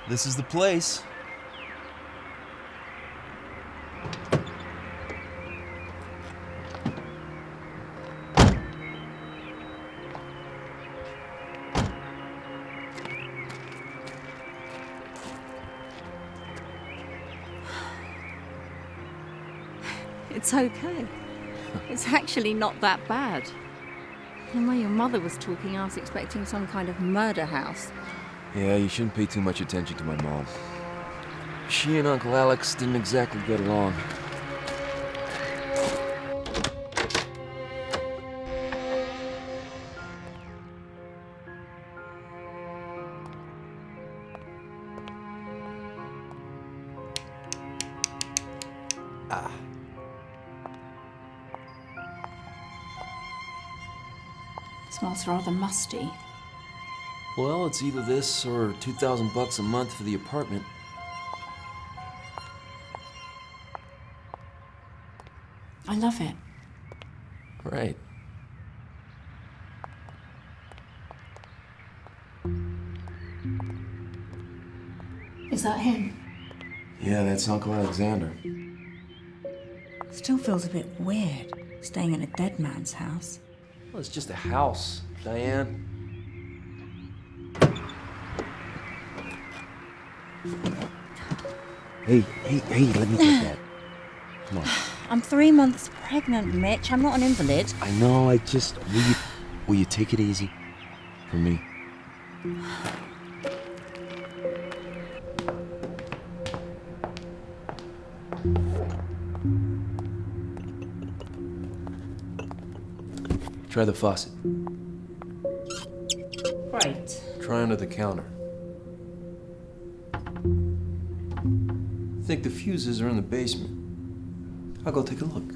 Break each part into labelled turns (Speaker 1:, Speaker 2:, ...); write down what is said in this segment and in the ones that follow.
Speaker 1: This is the place.
Speaker 2: It's okay. It's actually not that bad. The way your mother was talking, I was expecting some kind of murder house.
Speaker 1: Yeah, you shouldn't pay too much attention to my mom. She and Uncle Alex didn't exactly get along.
Speaker 2: Smells rather musty.
Speaker 1: Well, it's either this or $2,000 a month for the apartment.
Speaker 2: I love it.
Speaker 1: Right.
Speaker 2: Is that him?
Speaker 1: Yeah, that's Uncle Alexander.
Speaker 2: Still feels a bit weird, staying in a dead man's house.
Speaker 1: Well, it's just a house, Diane.
Speaker 3: Hey, let me get that. Come on.
Speaker 2: I'm 3 months pregnant, Mitch. I'm not an invalid.
Speaker 3: I know, will you take it easy?
Speaker 1: For me. Try the faucet.
Speaker 2: Great.
Speaker 1: Try under the counter. I think the fuses are in the basement. I'll go take a look.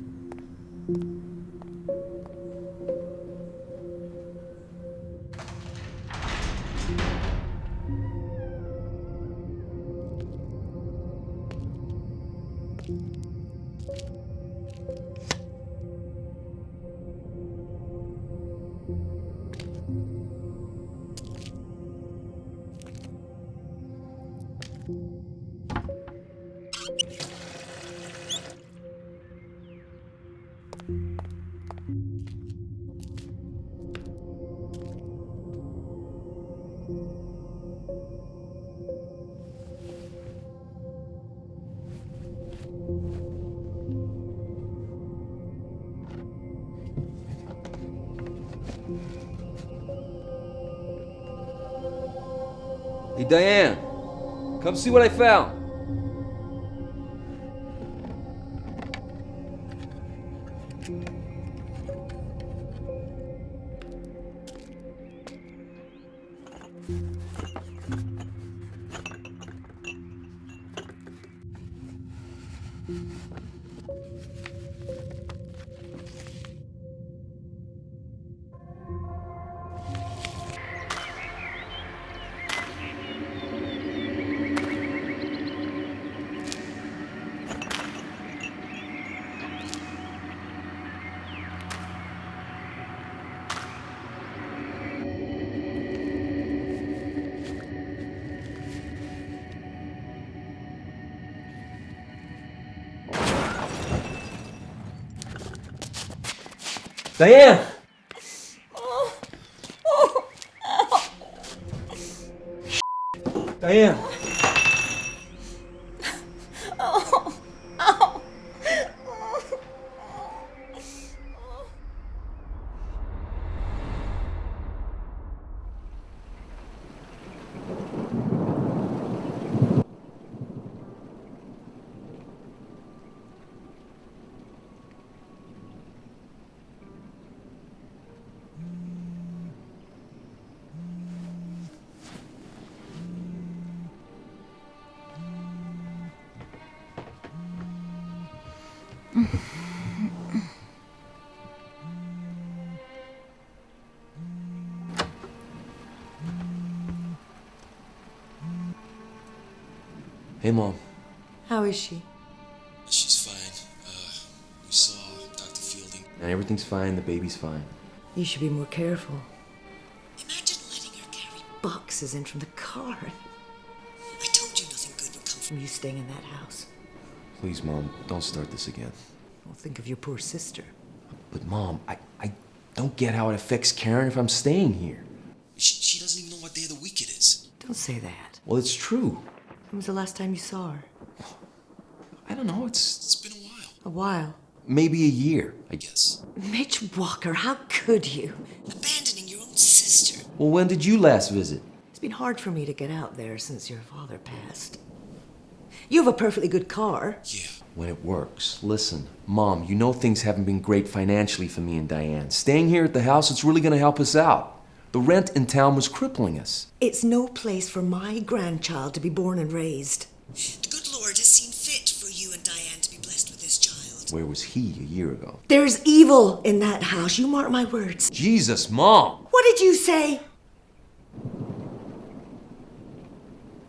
Speaker 1: Hey, Diane, come see what I found. Diane! Diane! Hey, Mom.
Speaker 4: How is she?
Speaker 1: She's fine. We saw Dr. Fielding. And everything's fine, the baby's fine.
Speaker 4: You should be more careful. Imagine letting her carry boxes in from the car. I told from you staying in that house.
Speaker 1: Please, Mom, don't start this again.
Speaker 4: Well, think of your poor sister.
Speaker 1: But, Mom, I don't get how it affects Karen if I'm staying here.
Speaker 5: She doesn't even know what day of the week it is.
Speaker 4: Don't say that.
Speaker 1: Well, it's true.
Speaker 4: When was the last time you saw her?
Speaker 1: I don't know,
Speaker 5: It's been a while.
Speaker 4: A while.
Speaker 1: maybe a year, I guess.
Speaker 4: Mitch Walker, how could you?
Speaker 5: Abandoning your own sister.
Speaker 1: Well, when did you last visit?
Speaker 4: It's been hard for me to get out there since your father passed. You have a perfectly good car.
Speaker 5: Yeah.
Speaker 1: When it works. Listen, Mom, you know things haven't been great financially for me and Diane. Staying here at the house, it's really gonna help us out. The rent in town was crippling us.
Speaker 4: It's no place for my grandchild to be born and raised.
Speaker 5: The good Lord has seen fit for you and Diane to be blessed with this child.
Speaker 1: Where was he a year ago?
Speaker 4: There's evil in that house, you mark my words.
Speaker 1: Jesus, Mom!
Speaker 4: What did you say?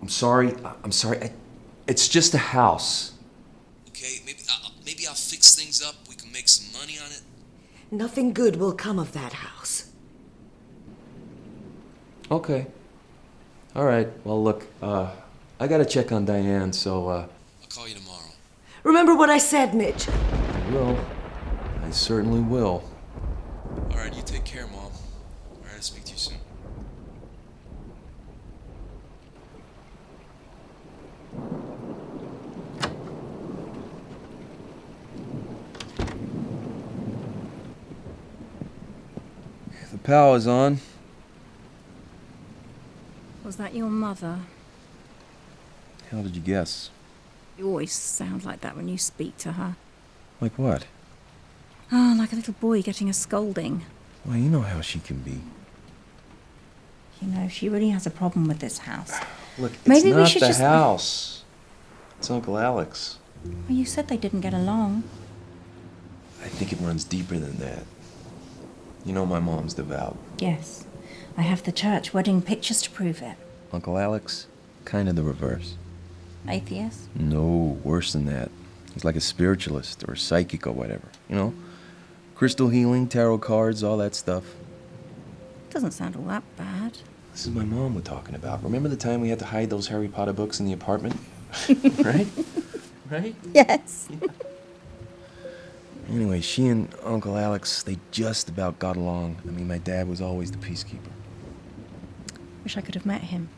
Speaker 1: I'm sorry. It's just a house.
Speaker 5: Okay, maybe I'll fix things up. We can make some money on it.
Speaker 4: Nothing good will come of that house.
Speaker 1: Okay. All right. Well, look, I gotta check on Diane, so,
Speaker 5: I'll call you tomorrow.
Speaker 4: Remember what I said, Mitch.
Speaker 1: I will. I certainly will.
Speaker 5: All right, you take care, Mom. All right, I'll speak to you soon.
Speaker 1: The power's on.
Speaker 2: Was that your mother?
Speaker 1: How did you guess?
Speaker 2: You always sound like that when you speak to her.
Speaker 1: Like what?
Speaker 2: Oh, like a little boy getting a scolding.
Speaker 1: Well, you know how she can be.
Speaker 2: You know, she really has a problem with this house.
Speaker 1: Look, it's
Speaker 2: Maybe we
Speaker 1: not
Speaker 2: should
Speaker 1: the
Speaker 2: just-
Speaker 1: house. It's Uncle Alex.
Speaker 2: Well, you said they didn't get along.
Speaker 1: I think it runs deeper than that. You know my mom's devout.
Speaker 2: Yes. I have the church wedding pictures to prove it.
Speaker 1: Uncle Alex, kind of the reverse.
Speaker 2: Atheist?
Speaker 1: No, worse than that. He's like a spiritualist or a psychic or whatever. You know? Crystal healing, tarot cards, all that stuff.
Speaker 2: Doesn't sound all that bad.
Speaker 1: This is my mom we're talking about. Remember the time we had to hide those Harry Potter books in the apartment? Right? Right?
Speaker 2: Yes.
Speaker 1: Anyway, she and Uncle Alex, they just about got along. I mean, my dad was always the peacekeeper.
Speaker 2: Wish I could have met him.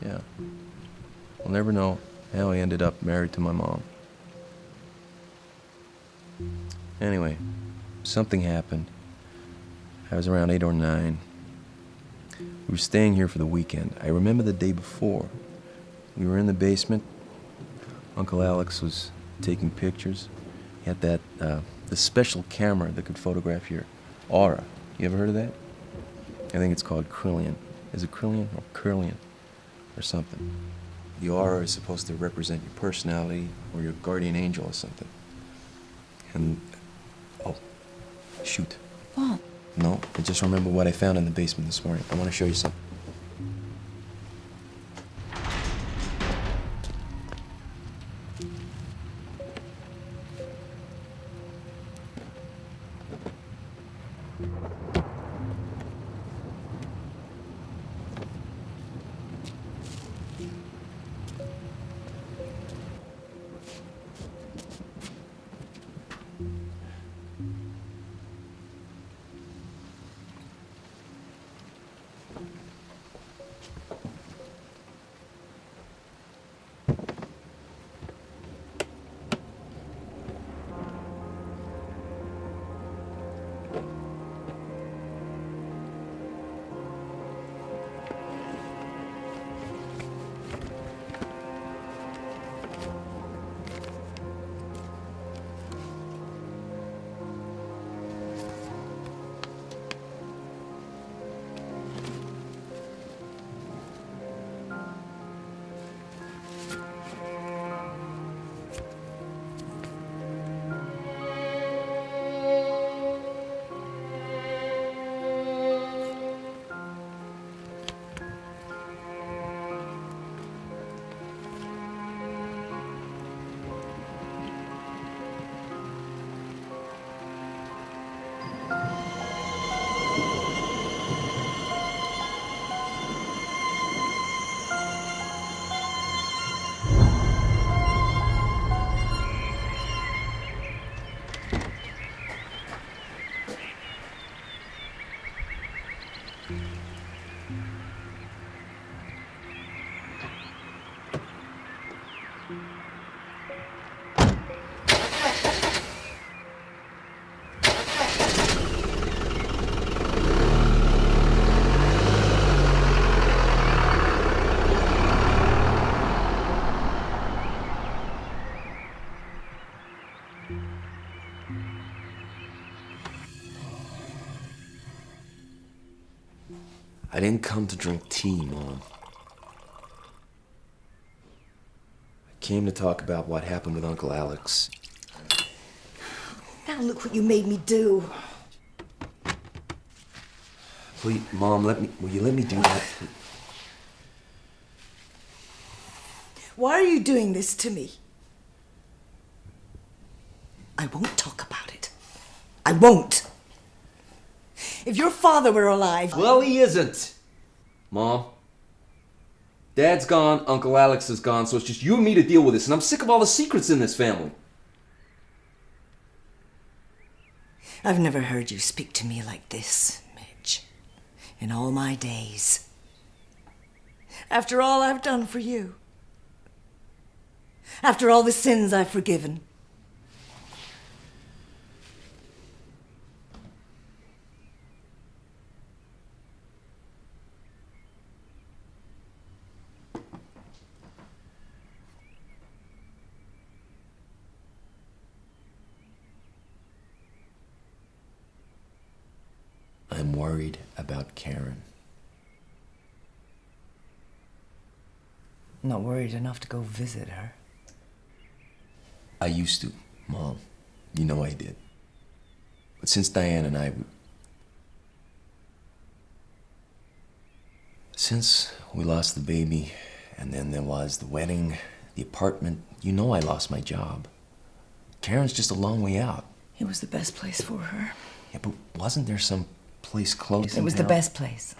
Speaker 1: Yeah. We'll never know how he ended up married to my mom. Anyway, something happened. I was around 8 or 9. We were staying here for the weekend. I remember the day before. We were in the basement. Uncle Alex was taking pictures. He had that, the special camera that could photograph your aura. You ever heard of that? I think it's called Krillian. Is it Krillian or Curlian or something? The aura is supposed to represent your personality or your guardian angel or something. And, oh, shoot.
Speaker 2: What?
Speaker 1: No, I just remember what I found in the basement this morning. I want to show you something. I didn't come to drink tea, Mom. I came to talk about what happened with Uncle Alex.
Speaker 4: Now look what you made me do.
Speaker 1: Please, Mom, will you let me do that?
Speaker 4: Why are you doing this to me? I won't talk about it. I won't. If your father were alive...
Speaker 1: Well, he isn't. Mom. Dad's gone, Uncle Alex is gone, so it's just you and me to deal with this, and I'm sick of all the secrets in this family.
Speaker 4: I've never heard you speak to me like this, Midge, in all my days. After all I've done for you. After all the sins I've forgiven.
Speaker 1: I'm worried about Karen.
Speaker 4: Not worried enough to go visit her.
Speaker 1: I used to, Mom. You know I did. But since Diane and I... Since we lost the baby, and then there was the wedding, the apartment, you know I lost my job. Karen's just a long way out.
Speaker 4: It was the best place for her.
Speaker 1: Yeah, but wasn't there some place close?
Speaker 4: It was the best place.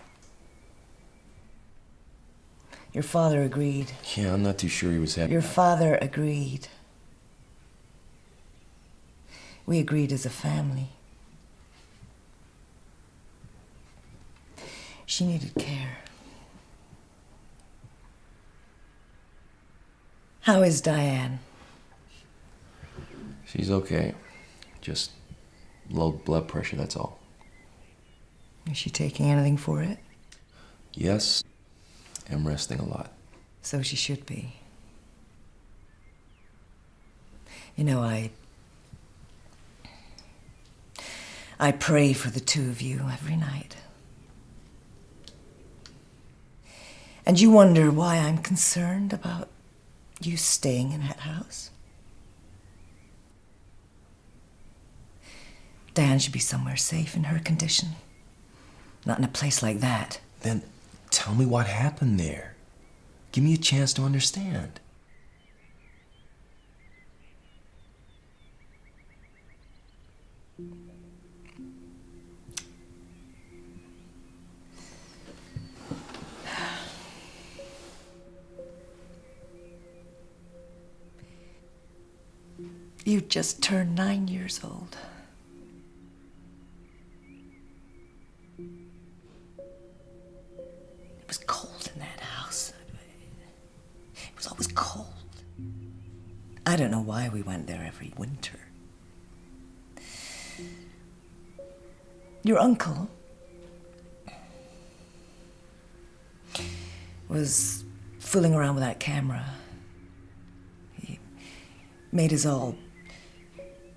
Speaker 4: Your father agreed.
Speaker 1: Yeah, I'm not too sure he was happy.
Speaker 4: Your father agreed. We agreed as a family. She needed care. How is Diane?
Speaker 1: She's okay. Just low blood pressure, that's all.
Speaker 4: Is she taking anything for it?
Speaker 1: Yes, I'm resting a lot.
Speaker 4: So she should be. You know, I pray for the two of you every night. And you wonder why I'm concerned about you staying in that house? Diane should be somewhere safe in her condition. Not in a place like that.
Speaker 1: Then tell me what happened there. Give me a chance to understand.
Speaker 4: You just turned 9 years old. It was cold in that house. It was always cold. I don't know why we went there every winter. Your uncle was fooling around with that camera. He made us all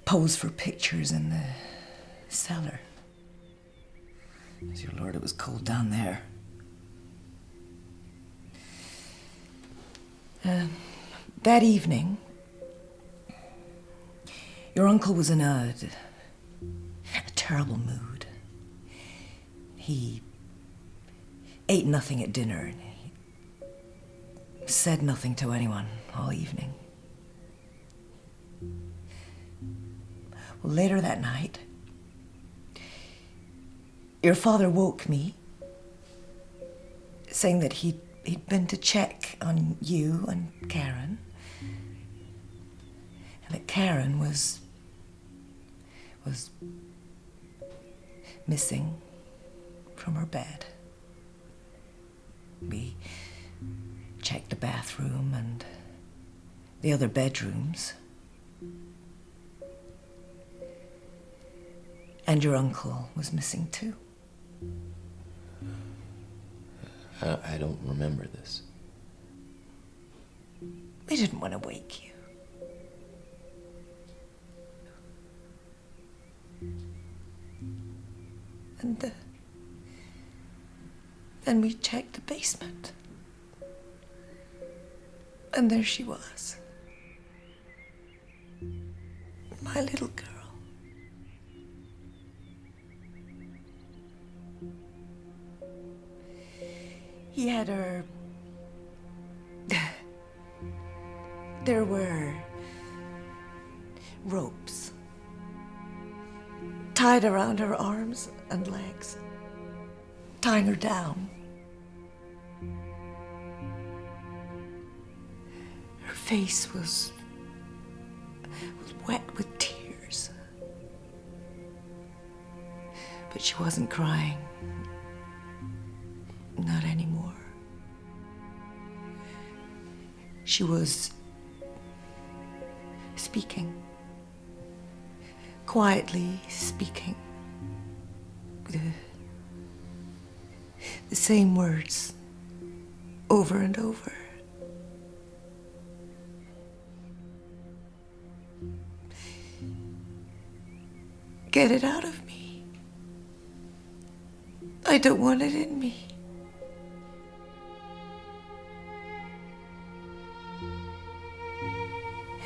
Speaker 4: pose for pictures in the cellar. Dear Lord, it was cold down there. That evening, your uncle was in a terrible mood. He ate nothing at dinner, and he said nothing to anyone all evening. Well, later that night, your father woke me, saying that he'd been to check on you and Karen, and that Karen was missing from her bed. We checked the bathroom and the other bedrooms. And your uncle was missing too.
Speaker 1: I don't remember this.
Speaker 4: We didn't want to wake you. And the And we checked the basement. And there she was. My little girl. He had her... There were ropes tied around her arms and legs, tying her down. Her face was wet with tears. But she wasn't crying. Not anymore. She was speaking. Quietly speaking. The same words over and over. Get it out of me. I don't want it in me.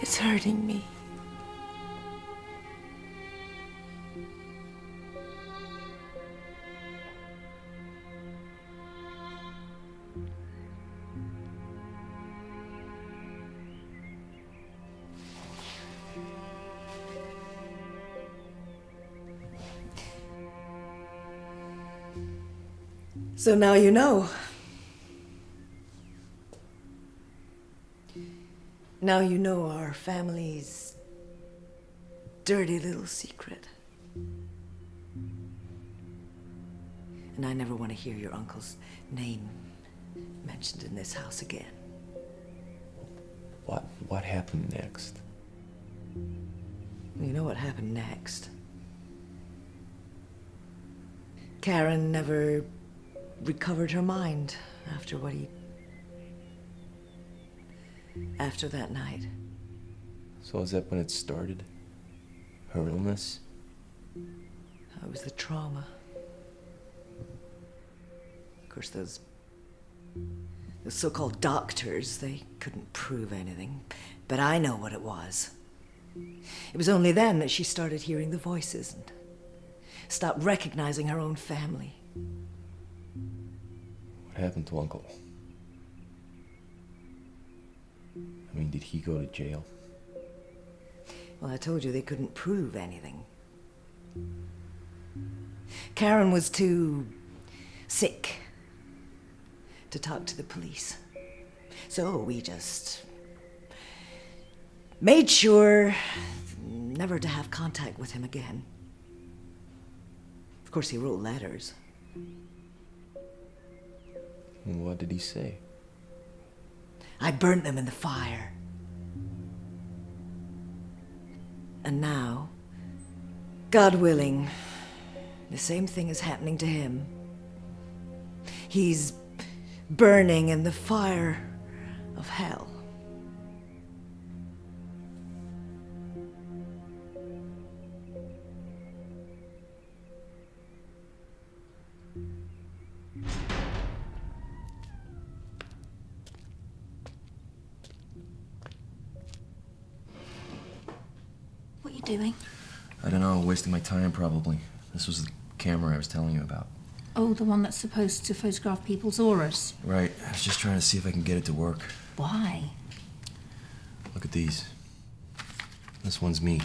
Speaker 4: It's hurting me. So now you know. Now you know our family's dirty little secret. And I never want to hear your uncle's name mentioned in this house again.
Speaker 1: What happened next?
Speaker 4: You know what happened next. Karen never recovered her mind after after that night.
Speaker 1: So is that when it started? Her illness?
Speaker 4: It was the trauma. Of course, those so-called doctors, they couldn't prove anything. But I know what it was. It was only then that she started hearing the voices and stopped recognizing her own family.
Speaker 1: What happened to Uncle? I mean, did he go to jail?
Speaker 4: Well, I told you they couldn't prove anything. Karen was too sick to talk to the police. So we just made sure never to have contact with him again. Of course, he wrote letters.
Speaker 1: And what did he say?
Speaker 4: I burnt them in the fire. And now, God willing, the same thing is happening to him. He's burning in the fire of hell.
Speaker 2: What are you doing?
Speaker 1: I don't know, wasting my time probably. This was the camera I was telling you about.
Speaker 2: Oh, the one that's supposed to photograph people's auras.
Speaker 1: Right, I was just trying to see if I can get it to work.
Speaker 2: Why?
Speaker 1: Look at these. This one's me.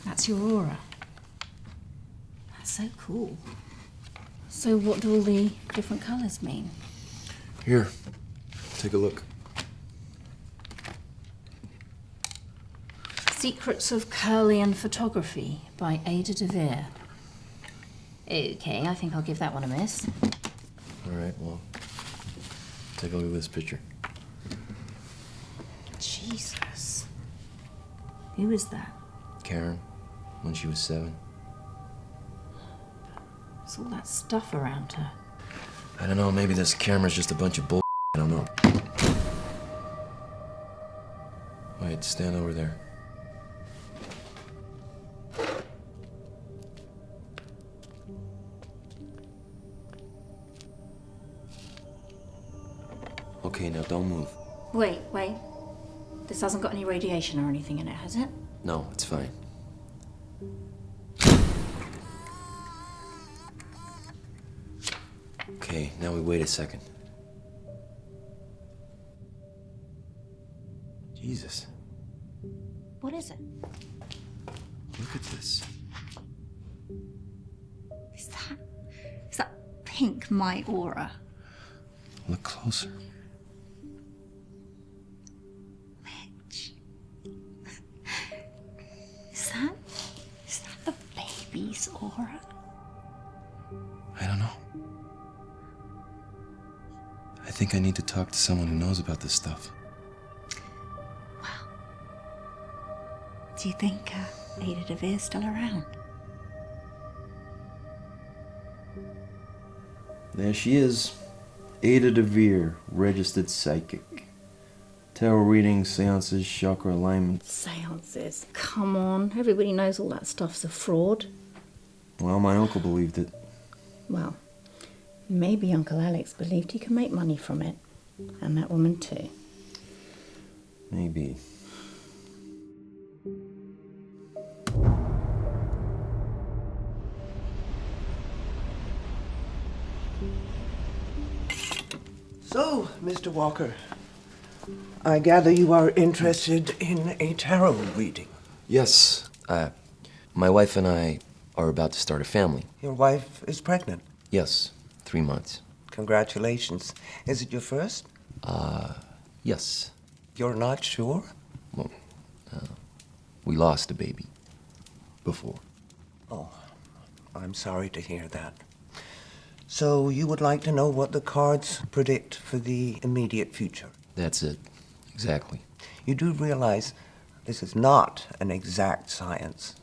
Speaker 2: That's your aura. That's so cool. So what do all the different colours mean?
Speaker 1: Here, take a look.
Speaker 2: Secrets of Curlian Photography by Ada de Vere. Okay, I think I'll give that one a miss.
Speaker 1: All right, well, take a look at this picture.
Speaker 2: Jesus. Who is that?
Speaker 1: Karen, when she was 7.
Speaker 2: There's all that stuff around her.
Speaker 1: I don't know, maybe this camera's just a bunch of bull. I don't know. Wait, stand over there. Okay, now don't move.
Speaker 2: Wait. This hasn't got any radiation or anything in it, has it?
Speaker 1: No, it's fine. Okay, now we wait a second. Jesus,
Speaker 2: What is it?
Speaker 1: look at this.
Speaker 2: Is that pink my aura?
Speaker 1: Look closer.
Speaker 2: Mitch. Is that the baby's aura?
Speaker 1: I don't know. I think I need to talk to someone who knows about this stuff.
Speaker 2: Do you think Ada DeVere's still around?
Speaker 1: There she is. Ada DeVere, registered psychic. Tarot readings, seances, chakra alignment.
Speaker 2: Seances. Come on. Everybody knows all that stuff's a fraud.
Speaker 1: Well, my uncle believed it.
Speaker 2: Well, maybe Uncle Alex believed he could make money from it. And that woman too.
Speaker 1: Maybe.
Speaker 6: So, Mr. Walker, I gather you are interested in a tarot reading.
Speaker 1: Yes, my wife and I are about to start a family.
Speaker 6: Your wife is pregnant.
Speaker 1: Yes, 3 months.
Speaker 6: Congratulations. Is it your first?
Speaker 1: Yes.
Speaker 6: You're not sure?
Speaker 1: Well, we lost a baby before.
Speaker 6: Oh, I'm sorry to hear that. So you would like to know what the cards predict for the immediate future?
Speaker 1: That's it. Exactly.
Speaker 6: You do realize this is not an exact science.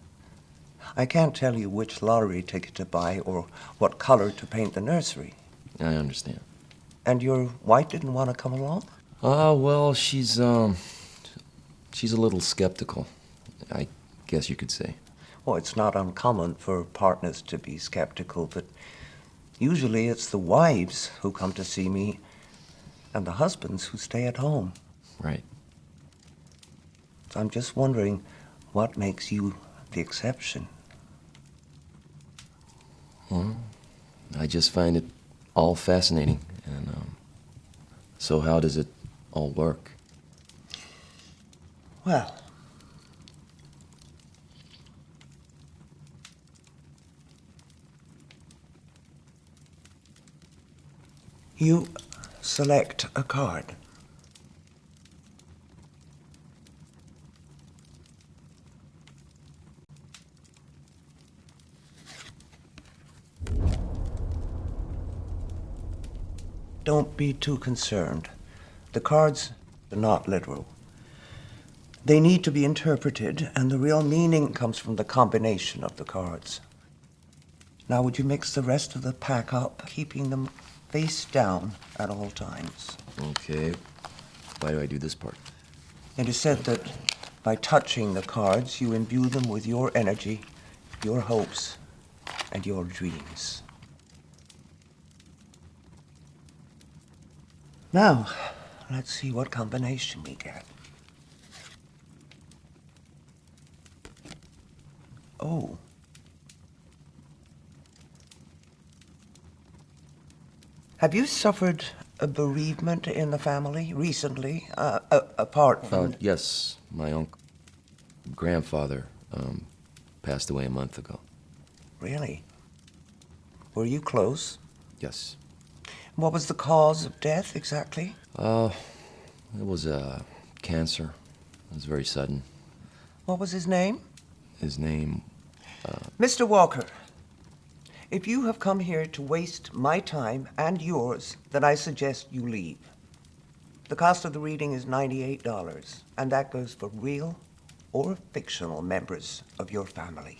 Speaker 6: I can't tell you which lottery ticket to buy or what color to paint the nursery.
Speaker 1: I understand.
Speaker 6: And your wife didn't want to come along?
Speaker 1: Well, she's a little skeptical, I guess you could say.
Speaker 6: Well, it's not uncommon for partners to be skeptical, but usually it's the wives who come to see me and the husbands who stay at home.
Speaker 1: Right.
Speaker 6: So I'm just wondering what makes you the exception.
Speaker 1: Well, I just find it all fascinating. And so how does it all work?
Speaker 6: Well, you select a card. Don't be too concerned. The cards are not literal. They need to be interpreted, and the real meaning comes from the combination of the cards. Now, would you mix the rest of the pack up, keeping them face down at all times?
Speaker 1: Okay. Why do I do this part?
Speaker 6: It is said that by touching the cards, you imbue them with your energy, your hopes, and your dreams. Now, let's see what combination we get. Oh. Have you suffered a bereavement in the family recently, apart from...
Speaker 1: Yes, my grandfather passed away a month ago.
Speaker 6: Really? Were you close?
Speaker 1: Yes.
Speaker 6: What was the cause of death exactly?
Speaker 1: It was cancer. It was very sudden.
Speaker 6: What was his name?
Speaker 1: His name...
Speaker 6: Mr. Walker, if you have come here to waste my time and yours, then I suggest you leave. The cost of the reading is $98, and that goes for real or fictional members of your family.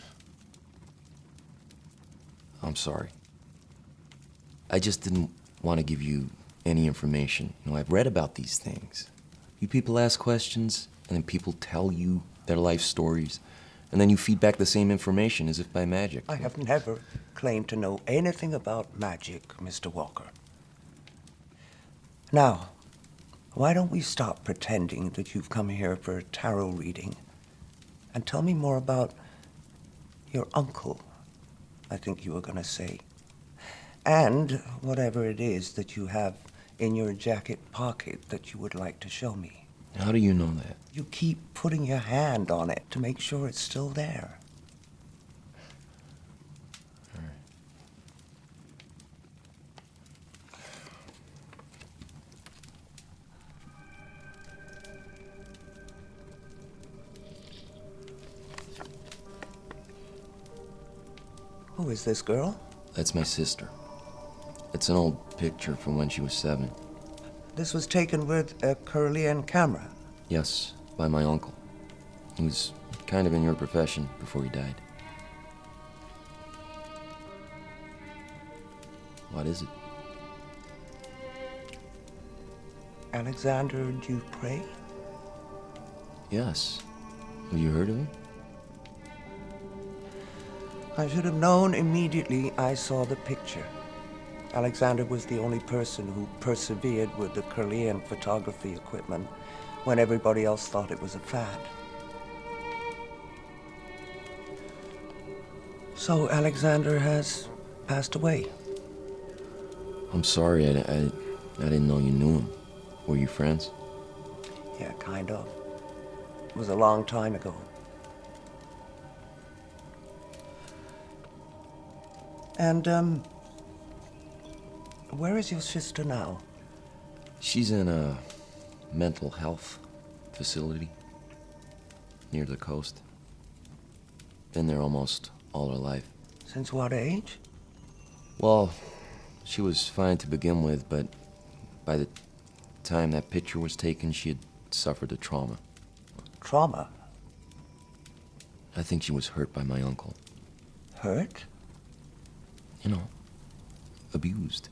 Speaker 1: I'm sorry. I just didn't want to give you any information. You know, I've read about these things. You people ask questions, and then people tell you their life stories, and then you feed back the same information as if by magic.
Speaker 6: I have never claimed to know anything about magic, Mr. Walker. Now, Why don't we stop pretending that you've come here for a tarot reading and tell me more about your uncle, I think you were going to say, and whatever it is that you have in your jacket pocket that you would like to show me.
Speaker 1: How do you know that?
Speaker 6: You keep putting your hand on it to make sure it's still there.
Speaker 1: All right.
Speaker 6: Who is this girl?
Speaker 1: That's my sister. It's an old picture from when she was 7.
Speaker 6: This was taken with a Kirlian camera.
Speaker 1: Yes, by my uncle. He was kind of in your profession before he died. What is it?
Speaker 6: Alexander Dupre?
Speaker 1: Yes. Have you heard of him?
Speaker 6: I should have known immediately I saw the picture. Alexander was the only person who persevered with the Kirlian photography equipment when everybody else thought it was a fad. So Alexander has passed away.
Speaker 1: I'm sorry, I didn't know you knew him. Were you friends?
Speaker 6: Yeah, kind of. It was a long time ago. And, where is your sister now?
Speaker 1: She's in a mental health facility near the coast. Been there almost all her life.
Speaker 6: Since what age?
Speaker 1: Well, she was fine to begin with, but by the time that picture was taken, she had suffered a trauma.
Speaker 6: Trauma?
Speaker 1: I think she was hurt by my uncle.
Speaker 6: Hurt?
Speaker 1: You know, abused.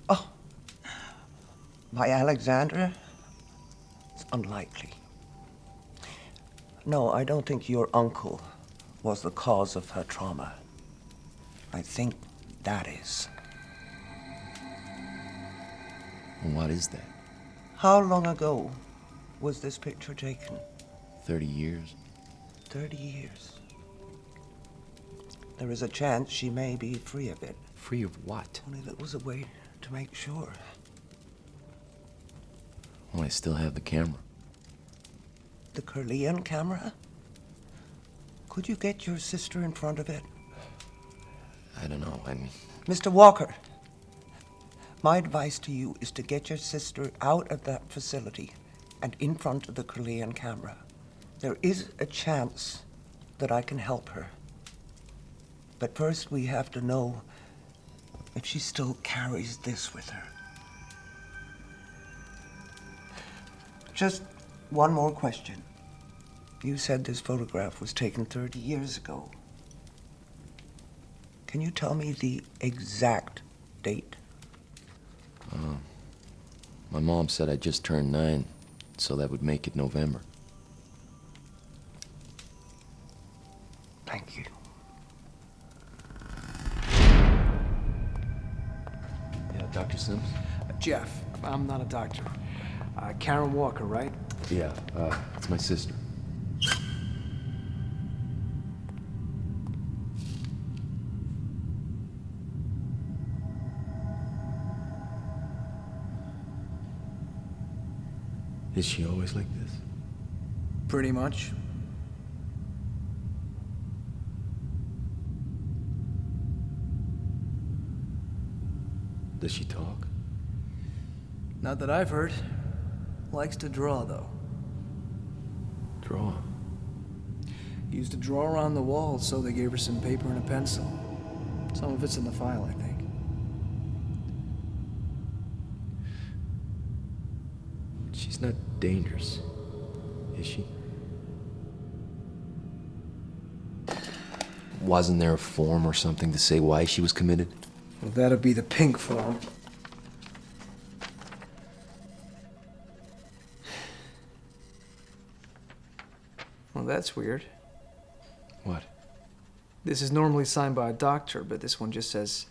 Speaker 6: Oh, by Alexander? It's unlikely. No, I don't think your uncle was the cause of her trauma. I think that is.
Speaker 1: And what is that?
Speaker 6: How long ago was this picture taken?
Speaker 1: 30 years?
Speaker 6: 30 years. There is a chance she may be free of it.
Speaker 1: Free of what?
Speaker 6: Only there was a way to make sure.
Speaker 1: Well, I still have the camera.
Speaker 6: The Kirlian camera? Could you get your sister in front of it?
Speaker 1: I don't know, I mean...
Speaker 6: Mr. Walker, my advice to you is to get your sister out of that facility and in front of the Kirlian camera. There is a chance that I can help her. But first we have to know if she still carries this with her. Just one more question. You said this photograph was taken 30 years ago. Can you tell me the exact date?
Speaker 1: My mom said I just turned 9, so that would make it November.
Speaker 6: Thank you.
Speaker 1: Yeah, Dr. Sims?
Speaker 7: Jeff, I'm not a doctor. Karen Walker, right?
Speaker 1: Yeah, it's my sister. Is she always like this?
Speaker 7: Pretty much.
Speaker 1: Does she talk?
Speaker 7: Not that I've heard. Likes to draw, though.
Speaker 1: Draw?
Speaker 7: Used to draw around the wall, so they gave her some paper and a pencil. Some of it's in the file, I think.
Speaker 1: She's not dangerous, is she? Wasn't there a form or something to say why she was committed?
Speaker 7: Well, that'd be the pink form. Well, that's weird.
Speaker 1: What?
Speaker 7: This is normally signed by a doctor, but this one just says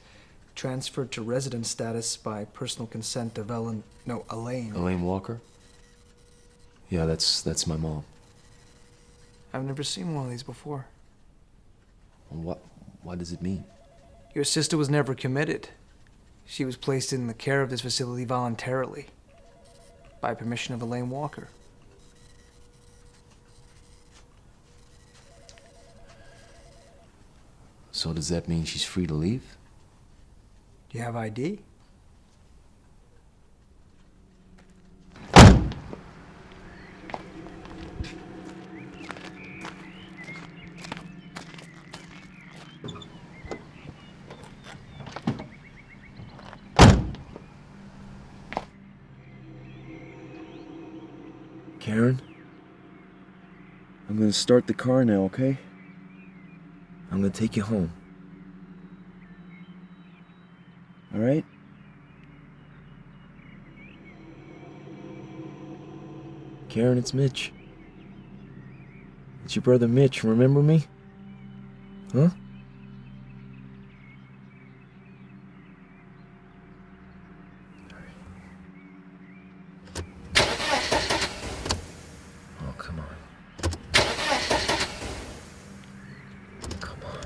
Speaker 7: transferred to resident status by personal consent of Elaine.
Speaker 1: Elaine Walker? Yeah, that's my mom.
Speaker 7: I've never seen one of these before.
Speaker 1: What does it mean?
Speaker 7: Your sister was never committed. She was placed in the care of this facility voluntarily, by permission of Elaine Walker.
Speaker 1: So does that mean she's free to leave?
Speaker 7: Do you have ID?
Speaker 1: Karen? I'm gonna start the car now, okay? I'm gonna take you home. Alright? Karen, it's Mitch. It's your brother Mitch, remember me? Huh? Oh, come on. Come on.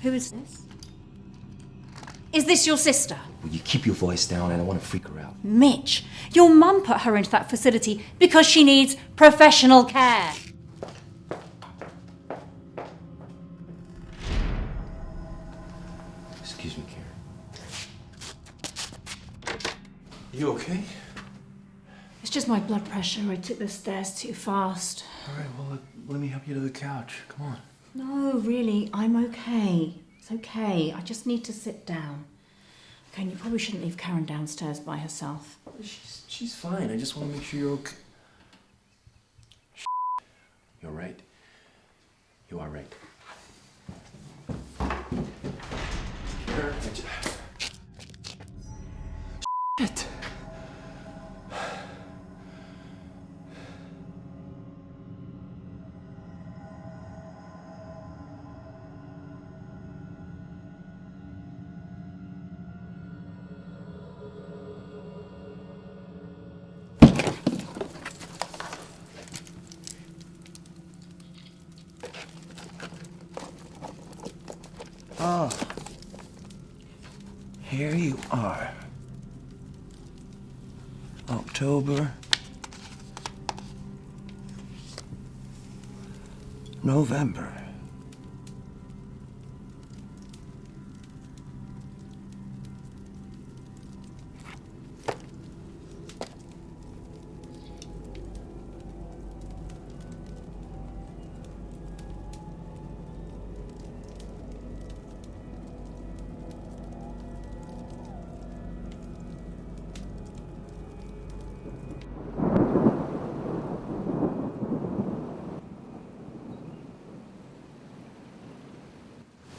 Speaker 2: Who is this? Is this your sister?
Speaker 1: Will you keep your voice down? I don't want to freak her out.
Speaker 2: Mitch, your mum put her into that facility because she needs professional care.
Speaker 1: Excuse me, Karen. You okay?
Speaker 2: It's just my blood pressure. I took the stairs too fast.
Speaker 1: All right, well, let me help you to the couch. Come on.
Speaker 2: No, really, I'm okay. It's okay. I just need to sit down. Okay, and you probably shouldn't leave Karen downstairs by herself.
Speaker 1: She's fine. I just want to make sure you're okay. You're right. You are right. Karen, Shit.
Speaker 6: Ah, here you are. October, November.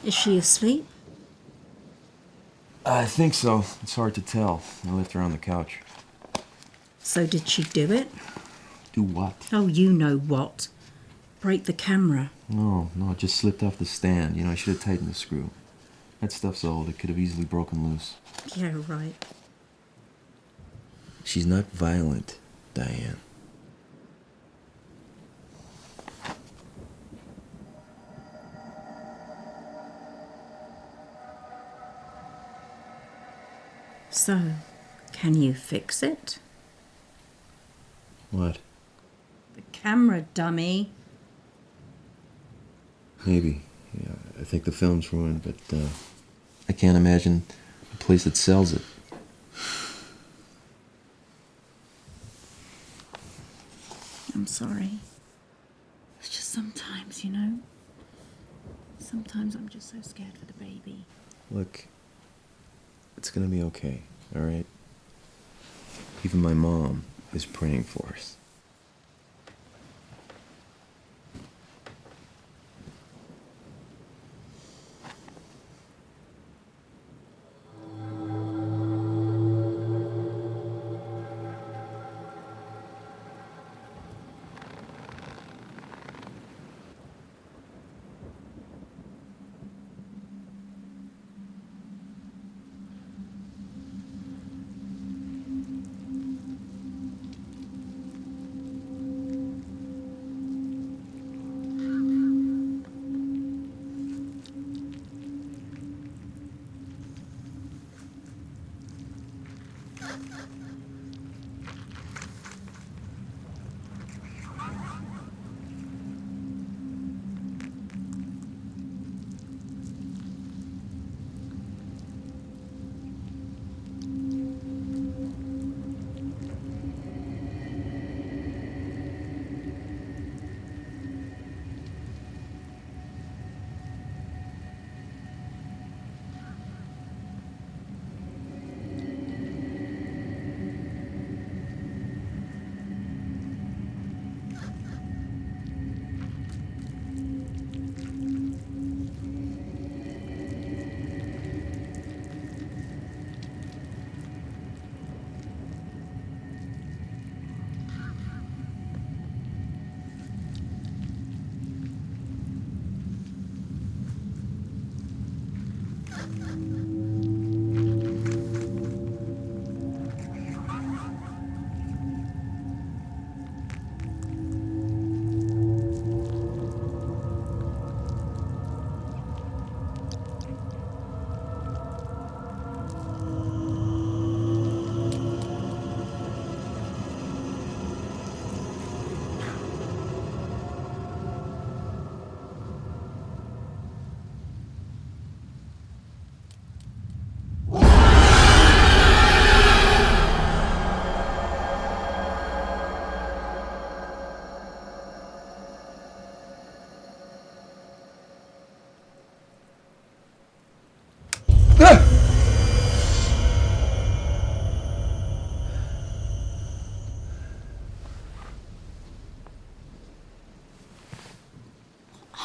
Speaker 2: Is she asleep?
Speaker 1: I think so. It's hard to tell. I left her on the couch.
Speaker 2: So did she do it?
Speaker 1: Do what?
Speaker 2: Oh, you know what. Break the camera.
Speaker 1: No, it just slipped off the stand. You know, I should have tightened the screw. That stuff's old. It could have easily broken loose.
Speaker 2: Yeah, right.
Speaker 1: She's not violent, Diane.
Speaker 2: So, can you fix it?
Speaker 1: What?
Speaker 2: The camera, dummy.
Speaker 1: Maybe. Yeah, I think the film's ruined, but I can't imagine a place that sells it.
Speaker 2: I'm sorry. It's just sometimes, you know. Sometimes I'm just so scared for the baby.
Speaker 1: Look, It's gonna be okay, all right? Even my mom is praying for us.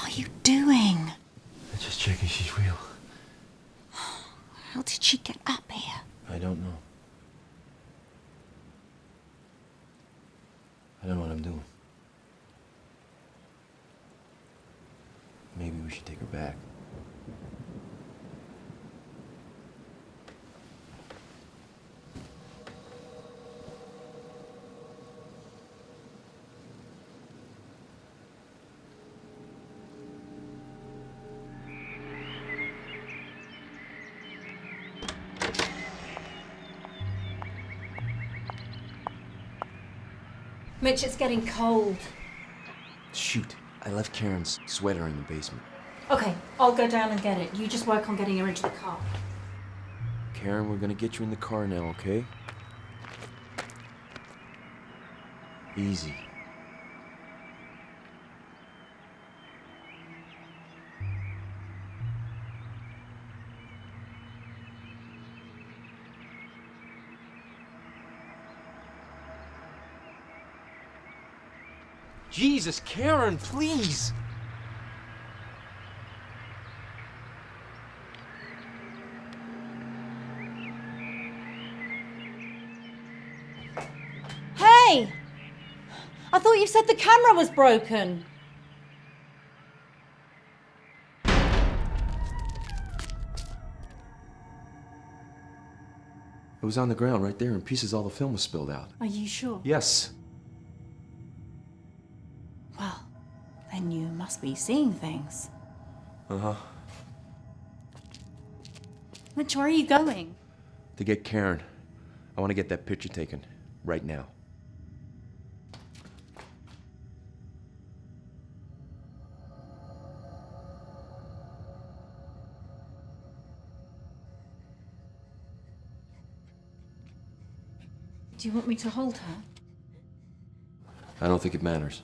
Speaker 2: What are you doing?
Speaker 1: I'm just checking she's real.
Speaker 2: How did she get up here?
Speaker 1: I don't know. I don't know what I'm doing. Maybe we should take her back.
Speaker 2: Mitch, it's getting cold.
Speaker 1: Shoot, I left Karen's sweater in the basement.
Speaker 2: Okay, I'll go down and get it. You just work on getting her into the car.
Speaker 1: Karen, we're gonna get you in the car now, okay? Easy. Jesus, Karen, please!
Speaker 2: Hey! I thought you said the camera was broken.
Speaker 1: It was on the ground right there in pieces. All the film was spilled out.
Speaker 2: Are you sure?
Speaker 1: Yes.
Speaker 2: Well, then you must be seeing things.
Speaker 1: Uh-huh.
Speaker 2: Mitch, where are you going?
Speaker 1: To get Karen. I want to get that picture taken. Right now.
Speaker 2: Do you want me to hold her?
Speaker 1: I don't think it matters.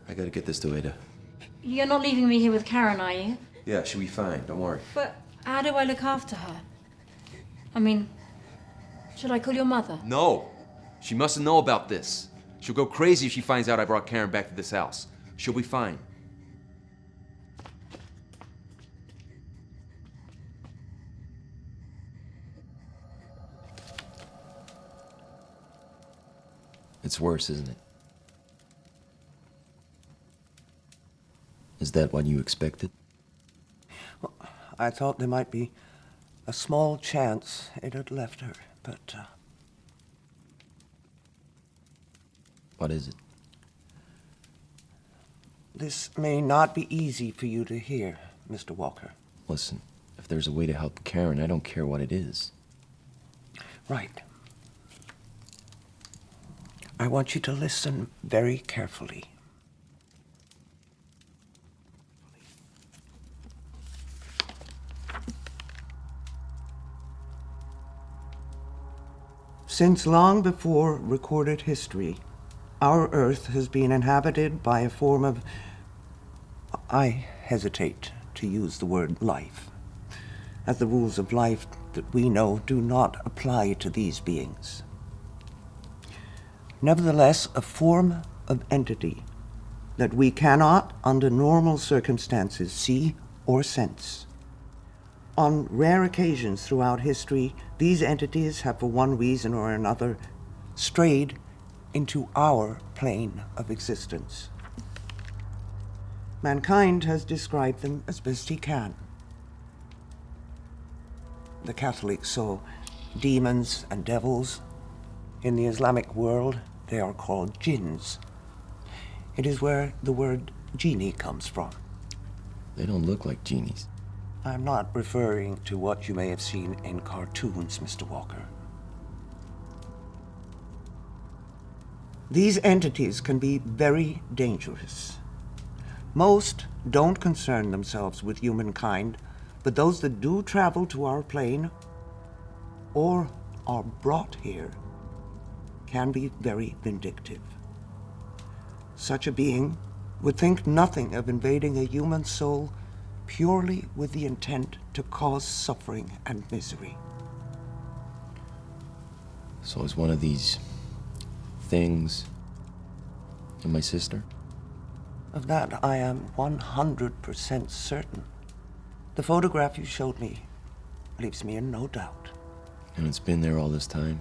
Speaker 1: I gotta get this to Ada.
Speaker 2: You're not leaving me here with Karen, are you?
Speaker 1: Yeah, she'll be fine. Don't worry.
Speaker 2: But how do I look after her? I mean, should I call your mother?
Speaker 8: No. She mustn't know about this. She'll go crazy if she finds out I brought Karen back to this house. She'll be fine.
Speaker 1: It's worse, isn't it? Is that what you expected?
Speaker 6: Well, I thought there might be a small chance it had left her, but...
Speaker 1: What is it?
Speaker 6: This may not be easy for you to hear, Mr. Walker.
Speaker 1: Listen, if there's a way to help Karen, I don't care what it is.
Speaker 6: Right. I want you to listen very carefully. Since long before recorded history, our Earth has been inhabited by a form of... I hesitate to use the word life, as the rules of life that we know do not apply to these beings. Nevertheless, a form of entity that we cannot, under normal circumstances, see or sense. On rare occasions throughout history, these entities have, for one reason or another, strayed into our plane of existence. Mankind has described them as best he can. The Catholics saw demons and devils. In the Islamic world, they are called jinns. It is where the word genie comes from.
Speaker 1: They don't look like genies.
Speaker 6: I'm not referring to what you may have seen in cartoons, Mr. Walker. These entities can be very dangerous. Most don't concern themselves with humankind, but those that do travel to our plane or are brought here can be very vindictive. Such a being would think nothing of invading a human soul purely with the intent to cause suffering and misery.
Speaker 1: So is one of these things and my sister?
Speaker 6: Of that I am 100% certain. The photograph you showed me leaves me in no doubt.
Speaker 1: And it's been there all this time?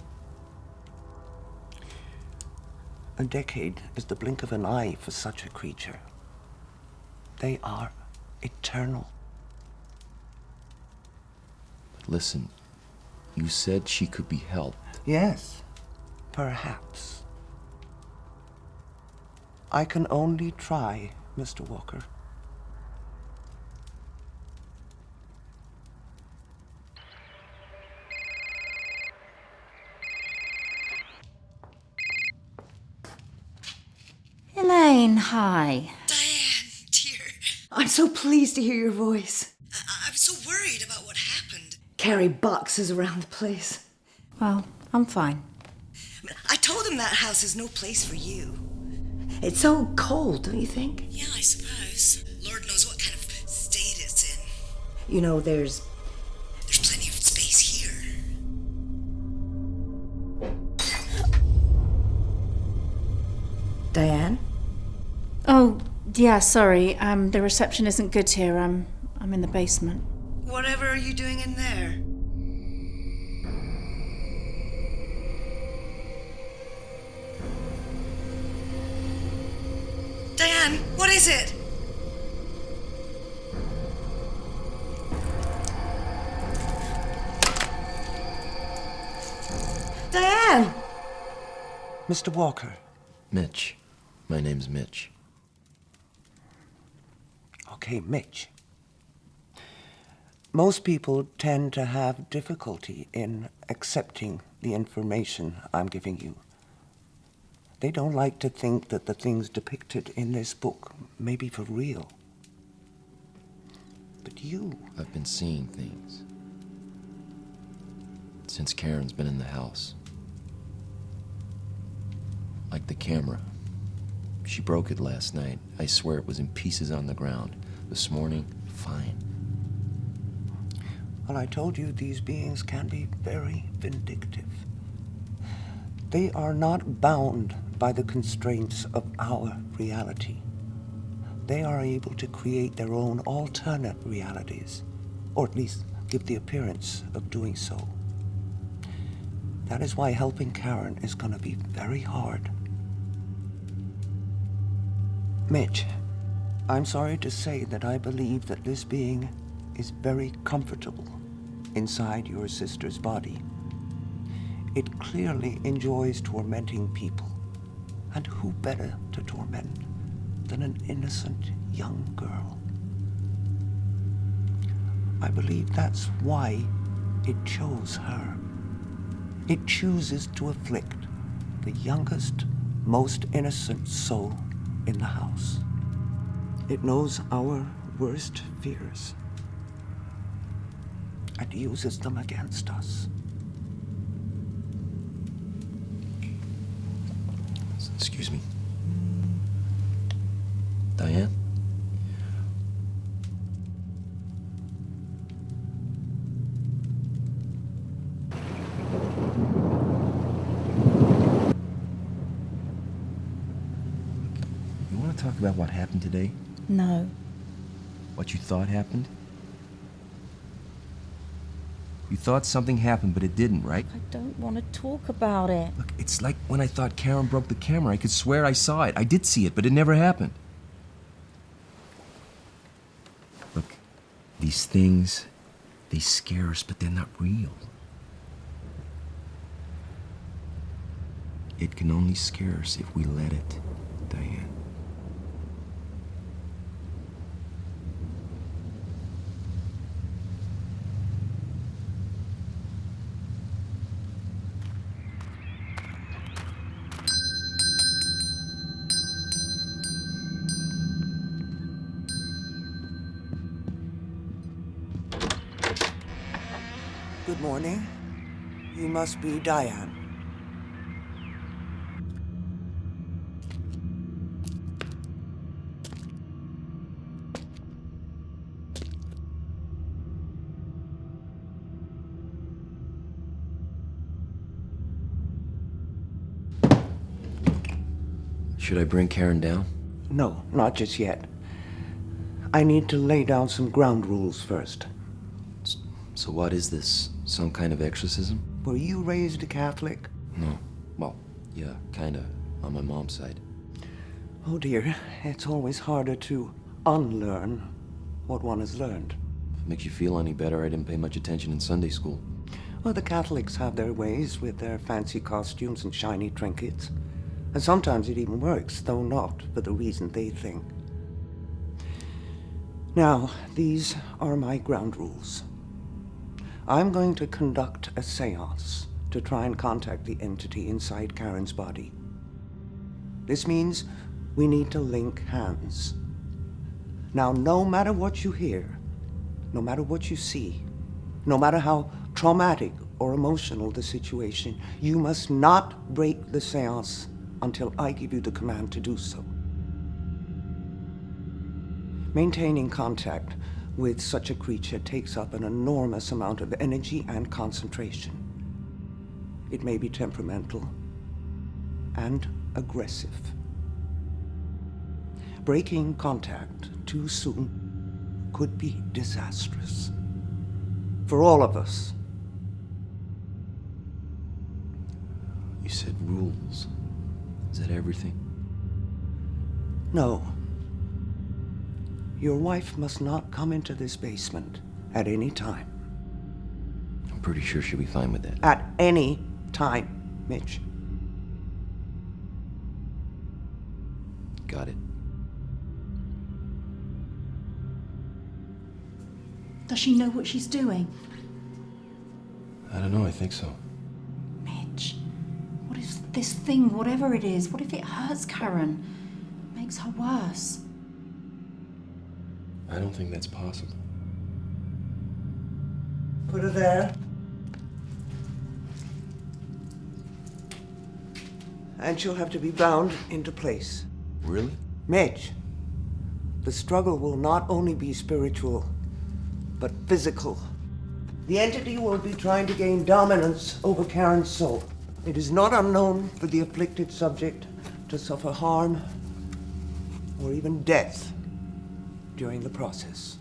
Speaker 6: A decade is the blink of an eye for such a creature. They are eternal.
Speaker 1: But listen, you said she could be helped.
Speaker 6: Yes, perhaps. I can only try, Mr. Walker.
Speaker 2: Elaine, hi.
Speaker 4: Diane, dear. I'm so pleased to hear your voice. I'm so worried about what happened. Carry boxes around the place.
Speaker 2: Well, I'm fine.
Speaker 4: I told him that house is no place for you. It's so cold, don't you think?
Speaker 9: Yeah, I suppose. Lord knows what kind of state it's in.
Speaker 4: You know, there's
Speaker 9: plenty of space here.
Speaker 4: Diane?
Speaker 2: Oh, yeah, sorry. The reception isn't good here. I'm in the basement.
Speaker 9: Whatever are you doing in there? Diane, what is it?
Speaker 4: Diane!
Speaker 6: Mr. Walker.
Speaker 1: Mitch. My name's Mitch.
Speaker 6: Okay, Mitch. Most people tend to have difficulty in accepting the information I'm giving you. They don't like to think that the things depicted in this book may be for real. But you...
Speaker 1: I've been seeing things since Karen's been in the house. Like the camera She broke it last night. I swear it was in pieces on the ground. This morning, fine.
Speaker 6: Well, I told you these beings can be very vindictive. They are not bound by the constraints of our reality. They are able to create their own alternate realities, or at least give the appearance of doing so. That is why helping Karen is going to be very hard. Mitch, I'm sorry to say that I believe that this being is very comfortable inside your sister's body. It clearly enjoys tormenting people. And who better to torment than an innocent young girl? I believe that's why it chose her. It chooses to afflict the youngest, most innocent soul in the house. It knows our worst fears and uses them against us.
Speaker 1: Excuse me. Diane? You want to talk about what happened today?
Speaker 2: No.
Speaker 1: What you thought happened? You thought something happened, but it didn't, right?
Speaker 2: I don't want to talk about it.
Speaker 1: Look, it's like when I thought Karen broke the camera. I could swear I saw it. I did see it, but it never happened. Look, these things, they scare us, but they're not real. It can only scare us if we let it, Diane.
Speaker 6: Good morning. You must be Diane.
Speaker 1: Should I bring Karen down?
Speaker 6: No, not just yet. I need to lay down some ground rules first.
Speaker 1: So what is this? Some kind of exorcism?
Speaker 6: Were you raised a Catholic?
Speaker 1: No. Well, yeah, kinda, on my mom's side.
Speaker 6: Oh dear, it's always harder to unlearn what one has learned.
Speaker 1: If it makes you feel any better, I didn't pay much attention in Sunday school.
Speaker 6: Well, the Catholics have their ways with their fancy costumes and shiny trinkets. And sometimes it even works, though not for the reason they think. Now, these are my ground rules. I'm going to conduct a seance to try and contact the entity inside Karen's body. This means we need to link hands. Now, no matter what you hear, no matter what you see, no matter how traumatic or emotional the situation, you must not break the seance until I give you the command to do so. Maintaining contact with such a creature takes up an enormous amount of energy and concentration. It may be temperamental and aggressive. Breaking contact too soon could be disastrous for all of us.
Speaker 1: You said rules. Is that everything?
Speaker 6: No. Your wife must not come into this basement at any time.
Speaker 1: I'm pretty sure she'll be fine with that.
Speaker 6: At any time, Mitch.
Speaker 1: Got it.
Speaker 2: Does she know what she's doing?
Speaker 1: I don't know, I think so.
Speaker 2: Mitch, what if this thing, whatever it is, what if it hurts Karen? Makes her worse?
Speaker 1: I don't think that's possible.
Speaker 6: Put her there. And she'll have to be bound into place.
Speaker 8: Really?
Speaker 6: Mitch, the struggle will not only be spiritual, but physical. The entity will be trying to gain dominance over Karen's soul. It is not unknown for the afflicted subject to suffer harm or even death during the process.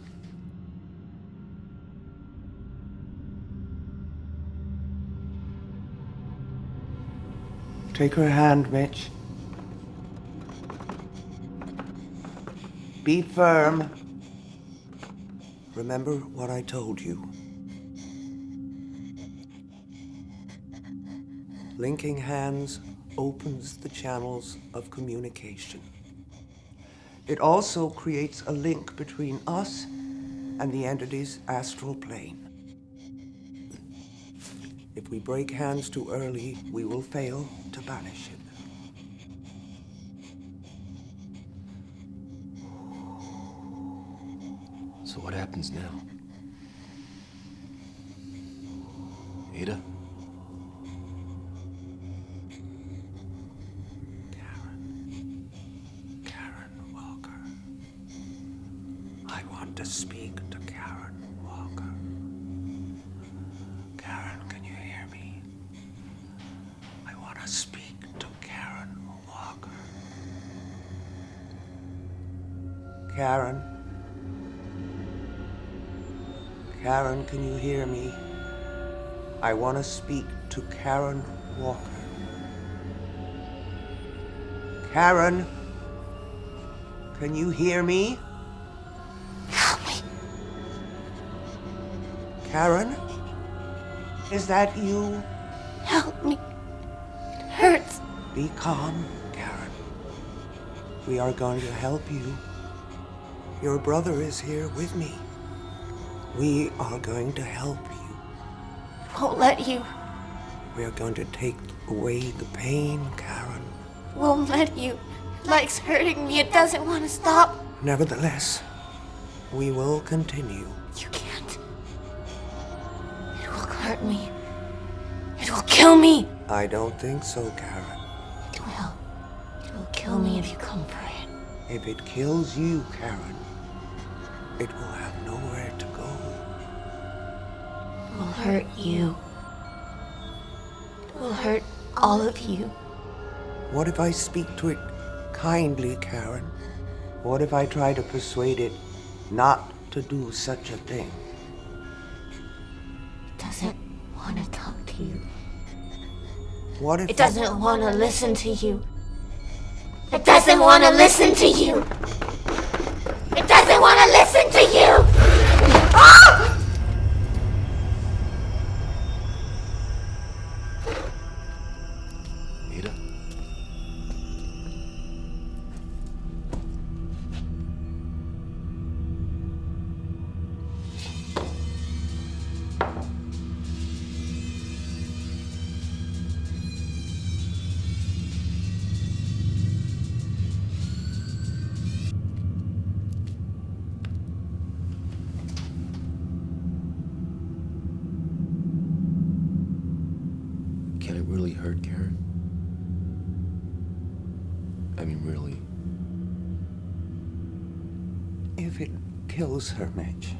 Speaker 6: Take her hand, Mitch. Be firm. Remember what I told you. Linking hands opens the channels of communication. It also creates a link between us and the entity's astral plane. If we break hands too early, we will fail to banish it.
Speaker 1: So what happens now? Ada?
Speaker 6: Karen Walker. I want to speak to Karen Walker. Karen, can you hear me? I want to speak to Karen Walker. Karen? Karen, can you hear me? I want to speak to Karen Walker. Karen? Can you hear me?
Speaker 10: Help me.
Speaker 6: Karen? Is that you?
Speaker 10: Help me. It hurts.
Speaker 6: Be calm, Karen. We are going to help you. Your brother is here with me. We are going to help you.
Speaker 10: Won't let you.
Speaker 6: We are going to take away the pain, Karen.
Speaker 10: Won't let you. Leg's hurting me. It doesn't want to stop.
Speaker 6: Nevertheless, we will continue.
Speaker 10: You can't. It will hurt me. It will kill me.
Speaker 6: I don't think so, Karen.
Speaker 10: It will. It will kill me if you come for it.
Speaker 6: If it kills you, Karen, it will have nowhere to go.
Speaker 10: It will hurt you. It will hurt all of you.
Speaker 6: What if I speak to it kindly, Karen? What if I try to persuade it not to do such a thing?
Speaker 10: It doesn't want to talk to you.
Speaker 6: What if
Speaker 10: It doesn't want to listen to you. It doesn't want to listen to you. It doesn't want to listen to you. Ah!
Speaker 1: Ada? Can it really hurt Karen? I mean, really.
Speaker 6: If it kills her, Mitch,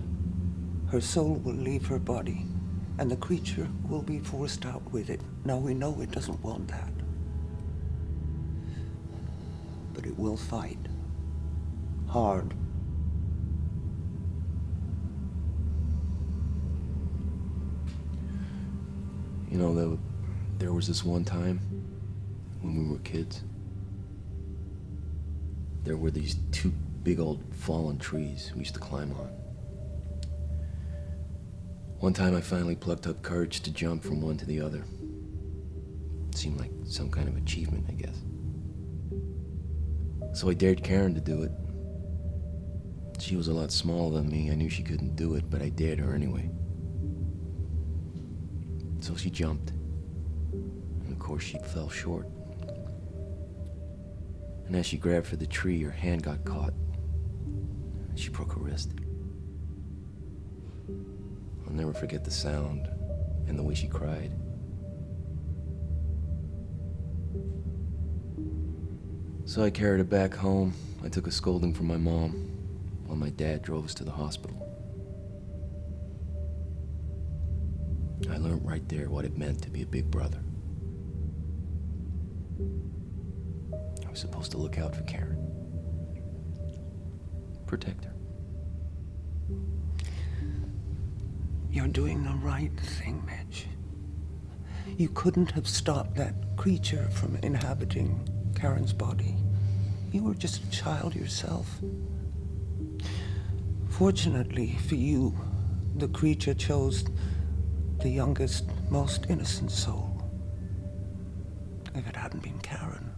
Speaker 6: her soul will leave her body, and the creature will be forced out with it. Now, we know it doesn't want that. But it will fight. Hard.
Speaker 1: You know, there was this one time when we were kids. There were these two big old fallen trees we used to climb on. One time I finally plucked up courage to jump from one to the other. It seemed like some kind of achievement, I guess. So I dared Karen to do it. She was a lot smaller than me. I knew she couldn't do it, but I dared her anyway. So she jumped. And of course she fell short. And as she grabbed for the tree, her hand got caught. And she broke her wrist. I'll never forget the sound and the way she cried. So I carried her back home. I took a scolding from my mom while my dad drove us to the hospital. I learned right there what it meant to be a big brother. I was supposed to look out for Karen. Protect her.
Speaker 6: You're doing the right thing, Mitch. You couldn't have stopped that creature from inhabiting Karen's body. You were just a child yourself. Fortunately for you, the creature chose the youngest, most innocent soul. If it hadn't been Karen,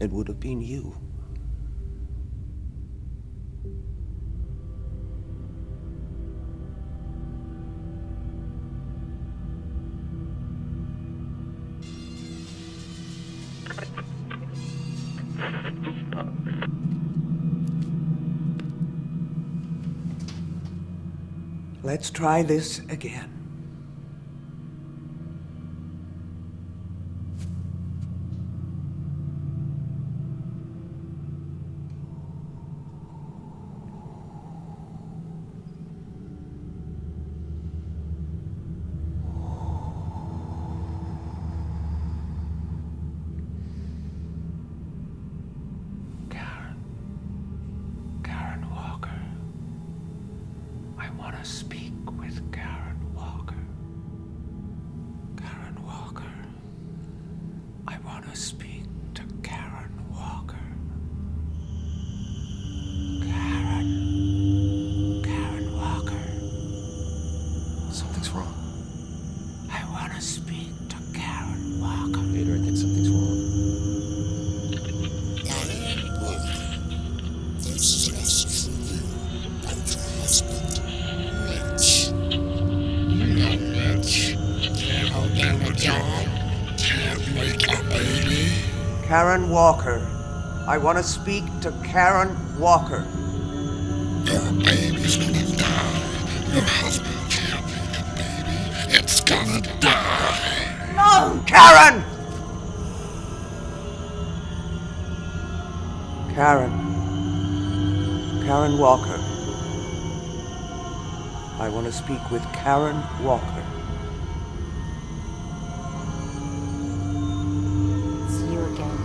Speaker 6: it would have been you. Let's try this again. Karen Walker. I want to speak with Karen Walker. Karen Walker. I want to speak to Karen Walker. Karen Walker.
Speaker 1: Something's wrong.
Speaker 6: I want to speak to Karen Walker.
Speaker 1: Peter, I think something's wrong.
Speaker 11: Karen Walker, this is a message from you about your husband, Mitch. You know Mitch. Can't get a job. Can't make a baby.
Speaker 6: Karen Walker. I want to speak to Karen Walker.
Speaker 11: Your baby's gonna die. Your husband can't make a baby. It's gonna die.
Speaker 6: No! Karen! Karen Walker. I want to speak with Karen Walker.
Speaker 10: It's you again.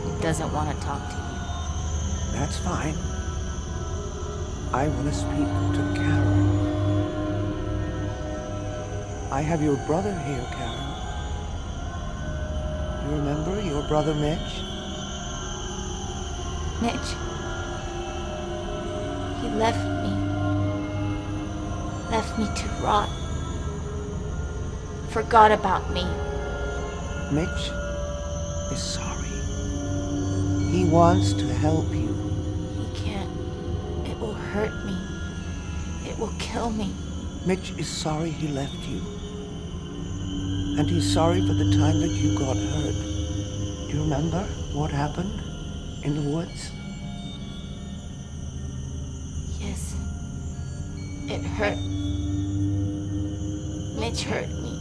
Speaker 10: He doesn't want to talk to you.
Speaker 6: That's fine. I want to speak to Karen. I have your brother here, Karen. You remember your brother Mitch?
Speaker 10: Mitch. He left me. Left me to rot. Forgot about me.
Speaker 6: Mitch is sorry. He wants to help you.
Speaker 10: He can't. It will hurt me. It will kill me.
Speaker 6: Mitch is sorry he left you. And he's sorry for the time that you got hurt. Do you remember what happened in the woods?
Speaker 10: Yes. It hurt. Mitch hurt me.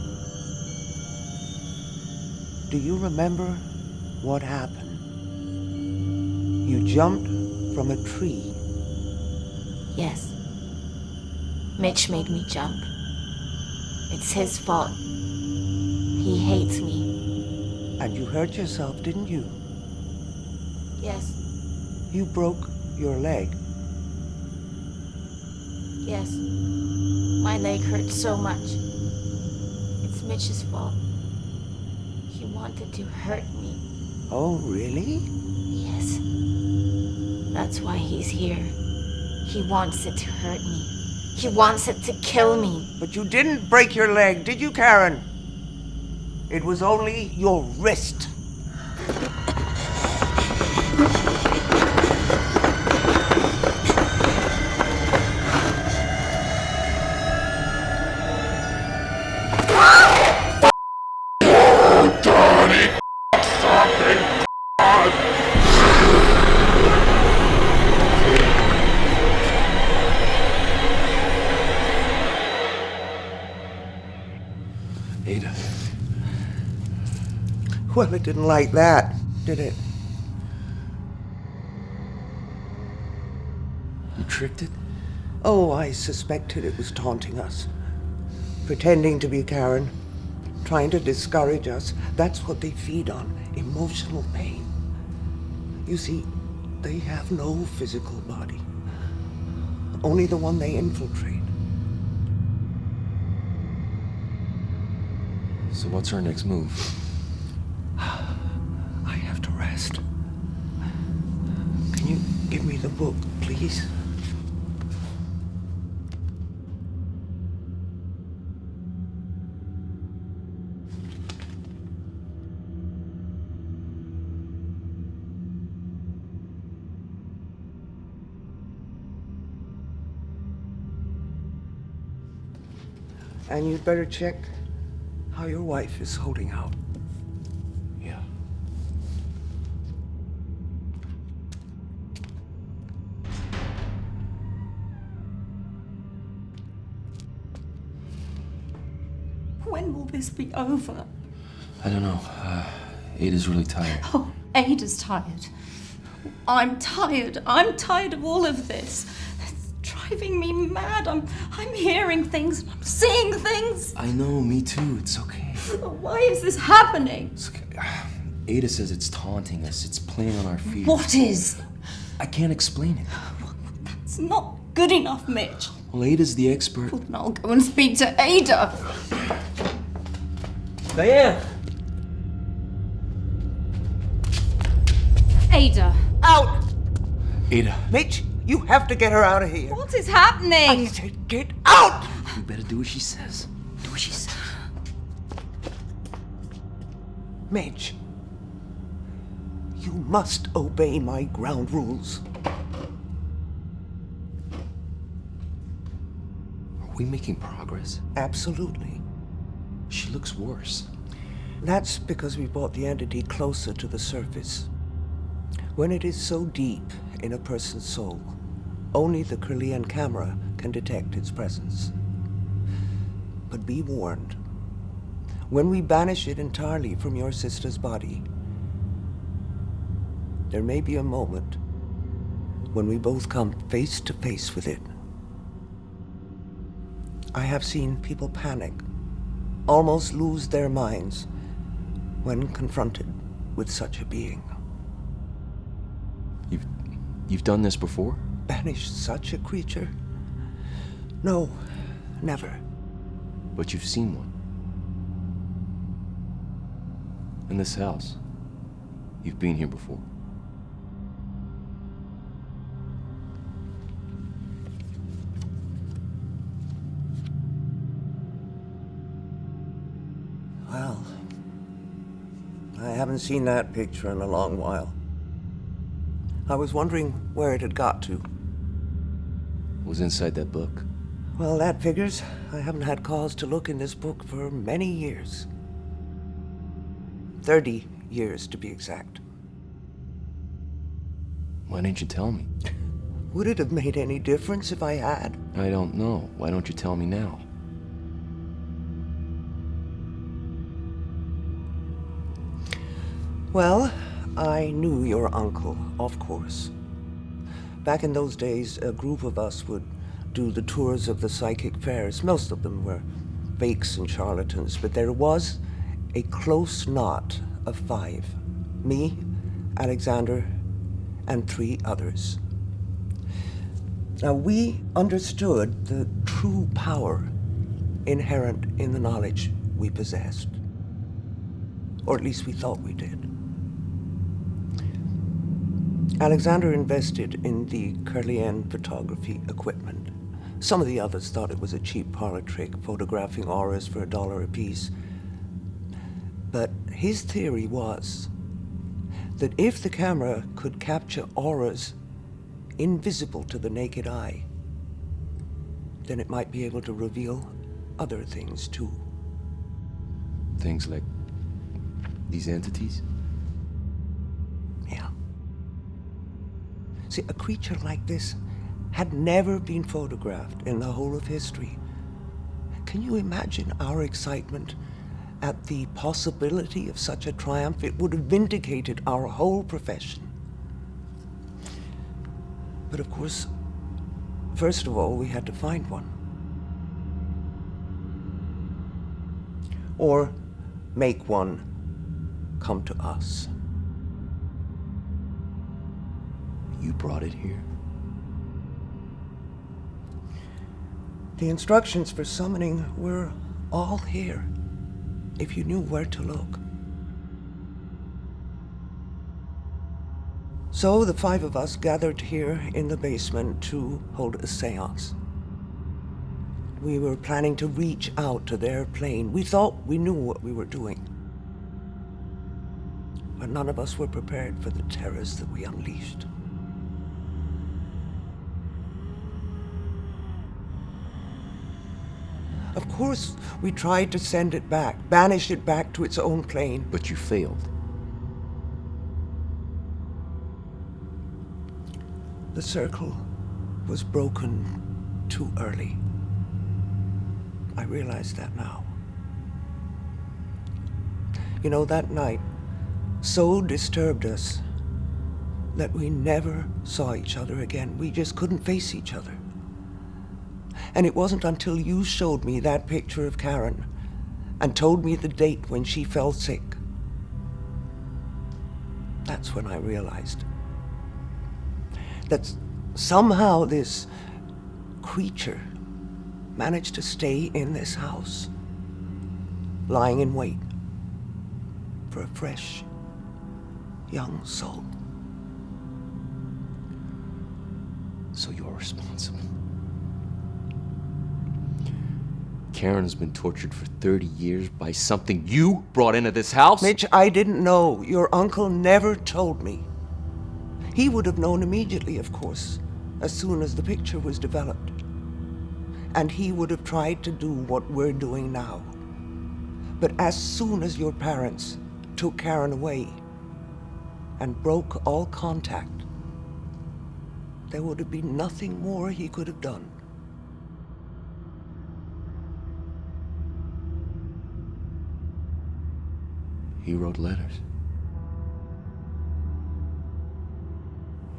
Speaker 6: Do you remember what happened? You jumped from a tree.
Speaker 10: Yes. Mitch made me jump. It's his fault. He hates me.
Speaker 6: And you hurt yourself, didn't you?
Speaker 10: Yes.
Speaker 6: You broke your leg.
Speaker 10: Yes. My leg hurts so much. It's Mitch's fault. He wanted to hurt me.
Speaker 6: Oh, really?
Speaker 10: Yes. That's why he's here. He wants it to hurt me. He wants it to kill me.
Speaker 6: But you didn't break your leg, did you, Karen? It was only your wrist.
Speaker 1: Ada.
Speaker 6: Well, it didn't like that. Did it?
Speaker 1: You tricked it?
Speaker 6: Oh, I suspected it was taunting us. Pretending to be Karen. Trying to discourage us. That's what they feed on. Emotional pain. You see, they have no physical body. Only the one they infiltrate.
Speaker 1: So what's our next move?
Speaker 6: I have to rest. Can you give me the book, please? And you'd better check how your wife is holding out.
Speaker 1: Yeah.
Speaker 2: When will this be over?
Speaker 1: I don't know. Ada's really tired.
Speaker 2: Oh, Ada's tired. I'm tired. I'm tired of all of this. It's driving me mad. I'm hearing things. I'm seeing things.
Speaker 1: I know, me too. It's okay.
Speaker 2: Why is this happening?
Speaker 1: It's okay. Ada says it's taunting us. It's playing on our fears.
Speaker 2: What is?
Speaker 1: I can't explain it.
Speaker 2: It's not good enough, Mitch.
Speaker 1: Well, Ada's the expert.
Speaker 2: Well, then I'll go and speak to Ada.
Speaker 6: Diane!
Speaker 2: Ada.
Speaker 6: Out!
Speaker 1: Ada.
Speaker 6: Mitch, you have to get her out of here.
Speaker 2: What is happening?
Speaker 6: I said get out!
Speaker 1: You better do what she says. Do what she says.
Speaker 6: Mitch, you must obey my ground rules.
Speaker 1: Are we making progress?
Speaker 6: Absolutely.
Speaker 1: She looks worse.
Speaker 6: That's because we brought the entity closer to the surface. When it is so deep in a person's soul, only the Kirlian camera can detect its presence. But be warned, when we banish it entirely from your sister's body, there may be a moment when we both come face to face with it. I have seen people panic, almost lose their minds when confronted with such a being.
Speaker 1: You've done this before?
Speaker 6: Banished such a creature? No, never.
Speaker 1: But you've seen one. In this house. You've been here before.
Speaker 6: Well, I haven't seen that picture in a long while. I was wondering where it had got to.
Speaker 1: It was inside that book.
Speaker 6: Well, that figures. I haven't had cause to look in this book for many years. 30 years, to be exact.
Speaker 1: Why didn't you tell me?
Speaker 6: Would it have made any difference if I had?
Speaker 1: I don't know. Why don't you tell me now?
Speaker 6: Well, I knew your uncle, of course. Back in those days, a group of us would do the tours of the psychic fairs. Most of them were fakes and charlatans, but there was a close knot of 5. Me, Alexander, and 3 others. Now, we understood the true power inherent in the knowledge we possessed. Or at least we thought we did. Alexander invested in the Kirlian photography equipment. Some of the others thought it was a cheap parlor trick, photographing auras for $1 apiece. But his theory was that if the camera could capture auras invisible to the naked eye, then it might be able to reveal other things too.
Speaker 1: Things like these entities?
Speaker 6: Yeah. See, a creature like this had never been photographed in the whole of history. Can you imagine our excitement at the possibility of such a triumph, it would have vindicated our whole profession. But of course, first of all, we had to find one. Or make one come to us.
Speaker 1: You brought it here.
Speaker 6: The instructions for summoning were all here, if you knew where to look. So the 5 of us gathered here in the basement to hold a seance. We were planning to reach out to their plane. We thought we knew what we were doing. But none of us were prepared for the terrors that we unleashed. Of course, we tried to send it back, banish it back to its own plane.
Speaker 1: But you failed.
Speaker 6: The circle was broken too early. I realize that now. You know, that night so disturbed us that we never saw each other again. We just couldn't face each other. And it wasn't until you showed me that picture of Karen and told me the date when she fell sick. That's when I realized that somehow this creature managed to stay in this house, lying in wait for a fresh, young soul.
Speaker 1: So you're responsible. Karen has been tortured for 30 years by something you brought into this house?
Speaker 6: Mitch, I didn't know. Your uncle never told me. He would have known immediately, of course, as soon as the picture was developed. And he would have tried to do what we're doing now. But as soon as your parents took Karen away and broke all contact, there would have been nothing more he could have done.
Speaker 1: He wrote letters.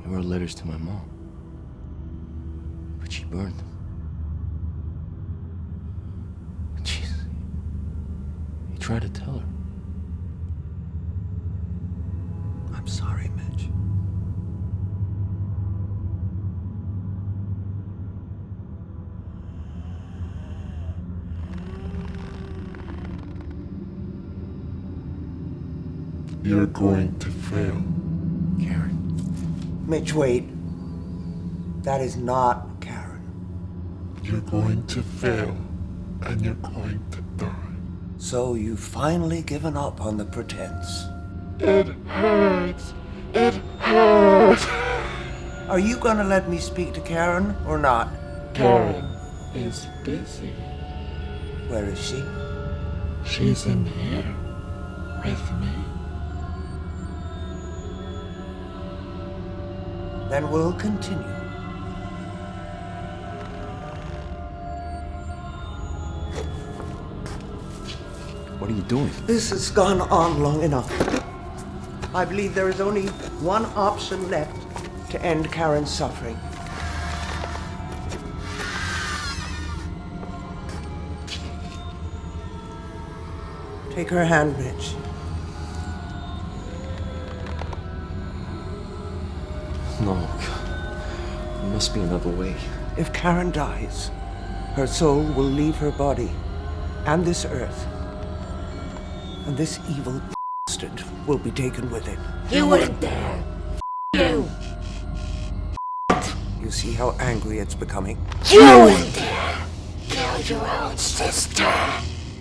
Speaker 1: He wrote letters to my mom. But she burned them. Jesus. He tried to tell her.
Speaker 6: I'm sorry, Mitch.
Speaker 11: You're going to fail.
Speaker 1: Karen.
Speaker 6: Mitch, wait. That is not Karen.
Speaker 11: You're going to fail, and you're going to die.
Speaker 6: So you've finally given up on the pretense.
Speaker 11: It hurts. It hurts.
Speaker 6: Are you gonna let me speak to Karen or not?
Speaker 11: Karen is busy.
Speaker 6: Where is she?
Speaker 11: She's in here with me.
Speaker 6: Then we'll continue.
Speaker 1: What are you doing?
Speaker 6: This has gone on long enough. I believe there is only one option left to end Karen's suffering. Take her hand, Mitch.
Speaker 1: No, there must be another way.
Speaker 6: If Karen dies, her soul will leave her body and this earth. And this evil bastard will be taken with it.
Speaker 10: You wouldn't dare. You.
Speaker 6: You see how angry it's becoming?
Speaker 10: You wouldn't dare. Kill your own sister.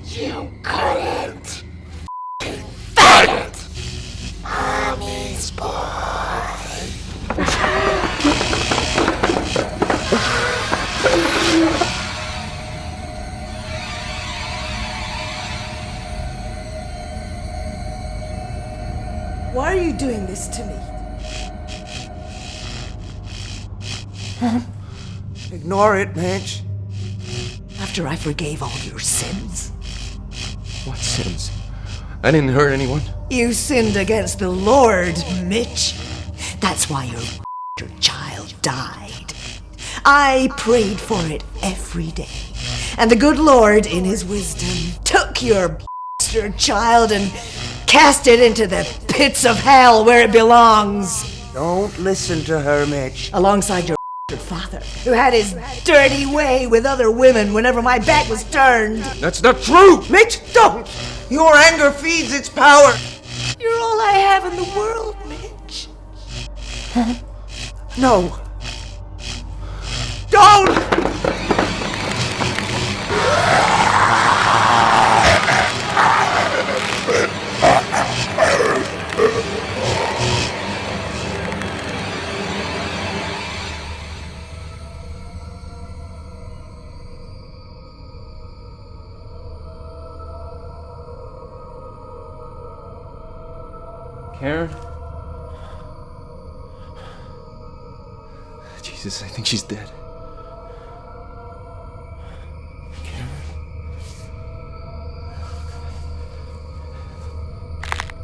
Speaker 10: You couldn't. Faggot. Mommy's boy.
Speaker 4: Why are you doing this to me?
Speaker 6: Ignore it, Mitch.
Speaker 4: After I forgave all your sins.
Speaker 1: What sins? I didn't hurt anyone.
Speaker 4: You sinned against the Lord, Mitch. That's why your child died. I prayed for it every day. And the good Lord, in his wisdom, took your child and cast it into the pits of hell where it belongs.
Speaker 6: Don't listen to her, Mitch.
Speaker 4: Alongside your father, who had his dirty way with other women whenever my back was turned.
Speaker 1: That's not true!
Speaker 6: Mitch, don't! Your anger feeds its power.
Speaker 4: You're all I have in the world, Mitch.
Speaker 6: No. Don't!
Speaker 1: Karen? Jesus, I think she's dead.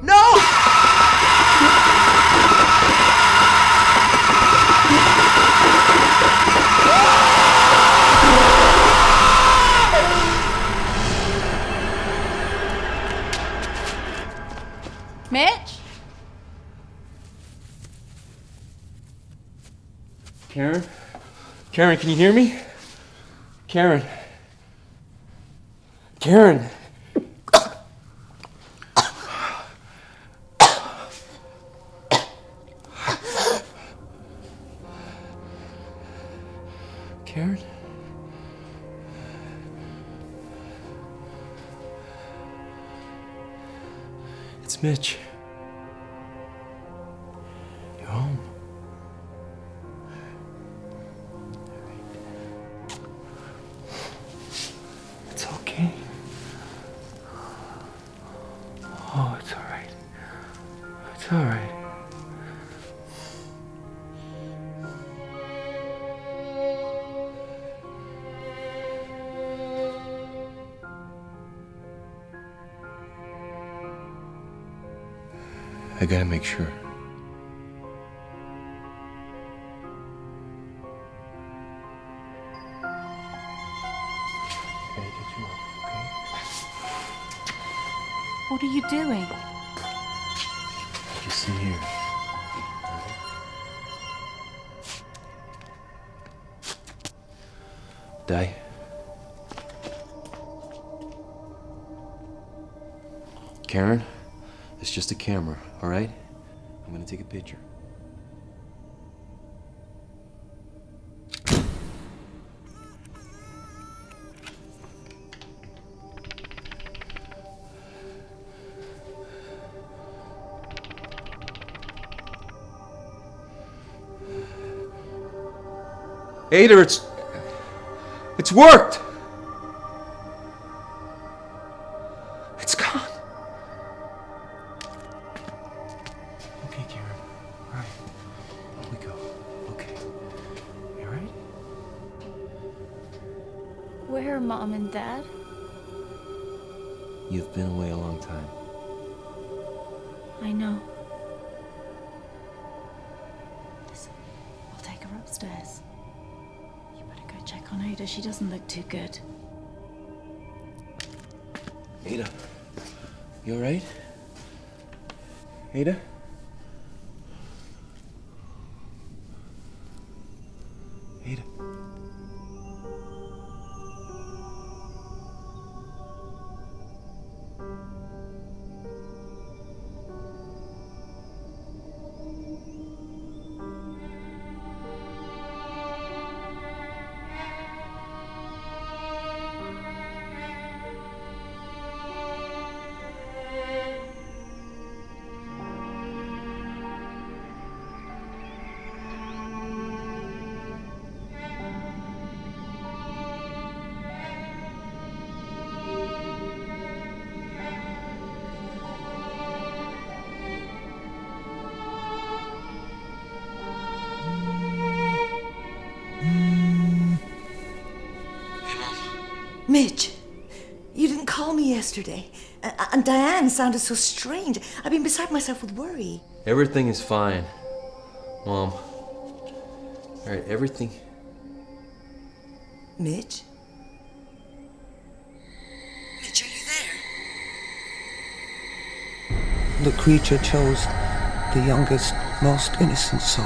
Speaker 6: No!
Speaker 2: Mitch?
Speaker 1: Karen? Karen, can you hear me? Karen? Karen? Karen? It's Mitch. You're home. It's okay. Oh, it's all right. It's all right. I gotta make sure. Gotta get you up, okay?
Speaker 2: What are you doing?
Speaker 1: Just sit here. Die. Karen, it's just a camera, all right? I'm gonna take a picture. Ada, it's worked! It's gone. Okay, Karen. All right. Here we go. Okay. You all right?
Speaker 2: Where are Mom and Dad?
Speaker 1: You've been away a long time.
Speaker 2: I know. Listen, I'll take her upstairs. You better go check on Ada. She doesn't look too good.
Speaker 1: Ada, you all right? Ada? Ada?
Speaker 4: Mitch, you didn't call me yesterday. And Diane sounded so strange. I've been beside myself with worry.
Speaker 1: Everything is fine, Mom. All right, everything...
Speaker 4: Mitch?
Speaker 9: Mitch, are you there?
Speaker 6: The creature chose the youngest, most innocent soul.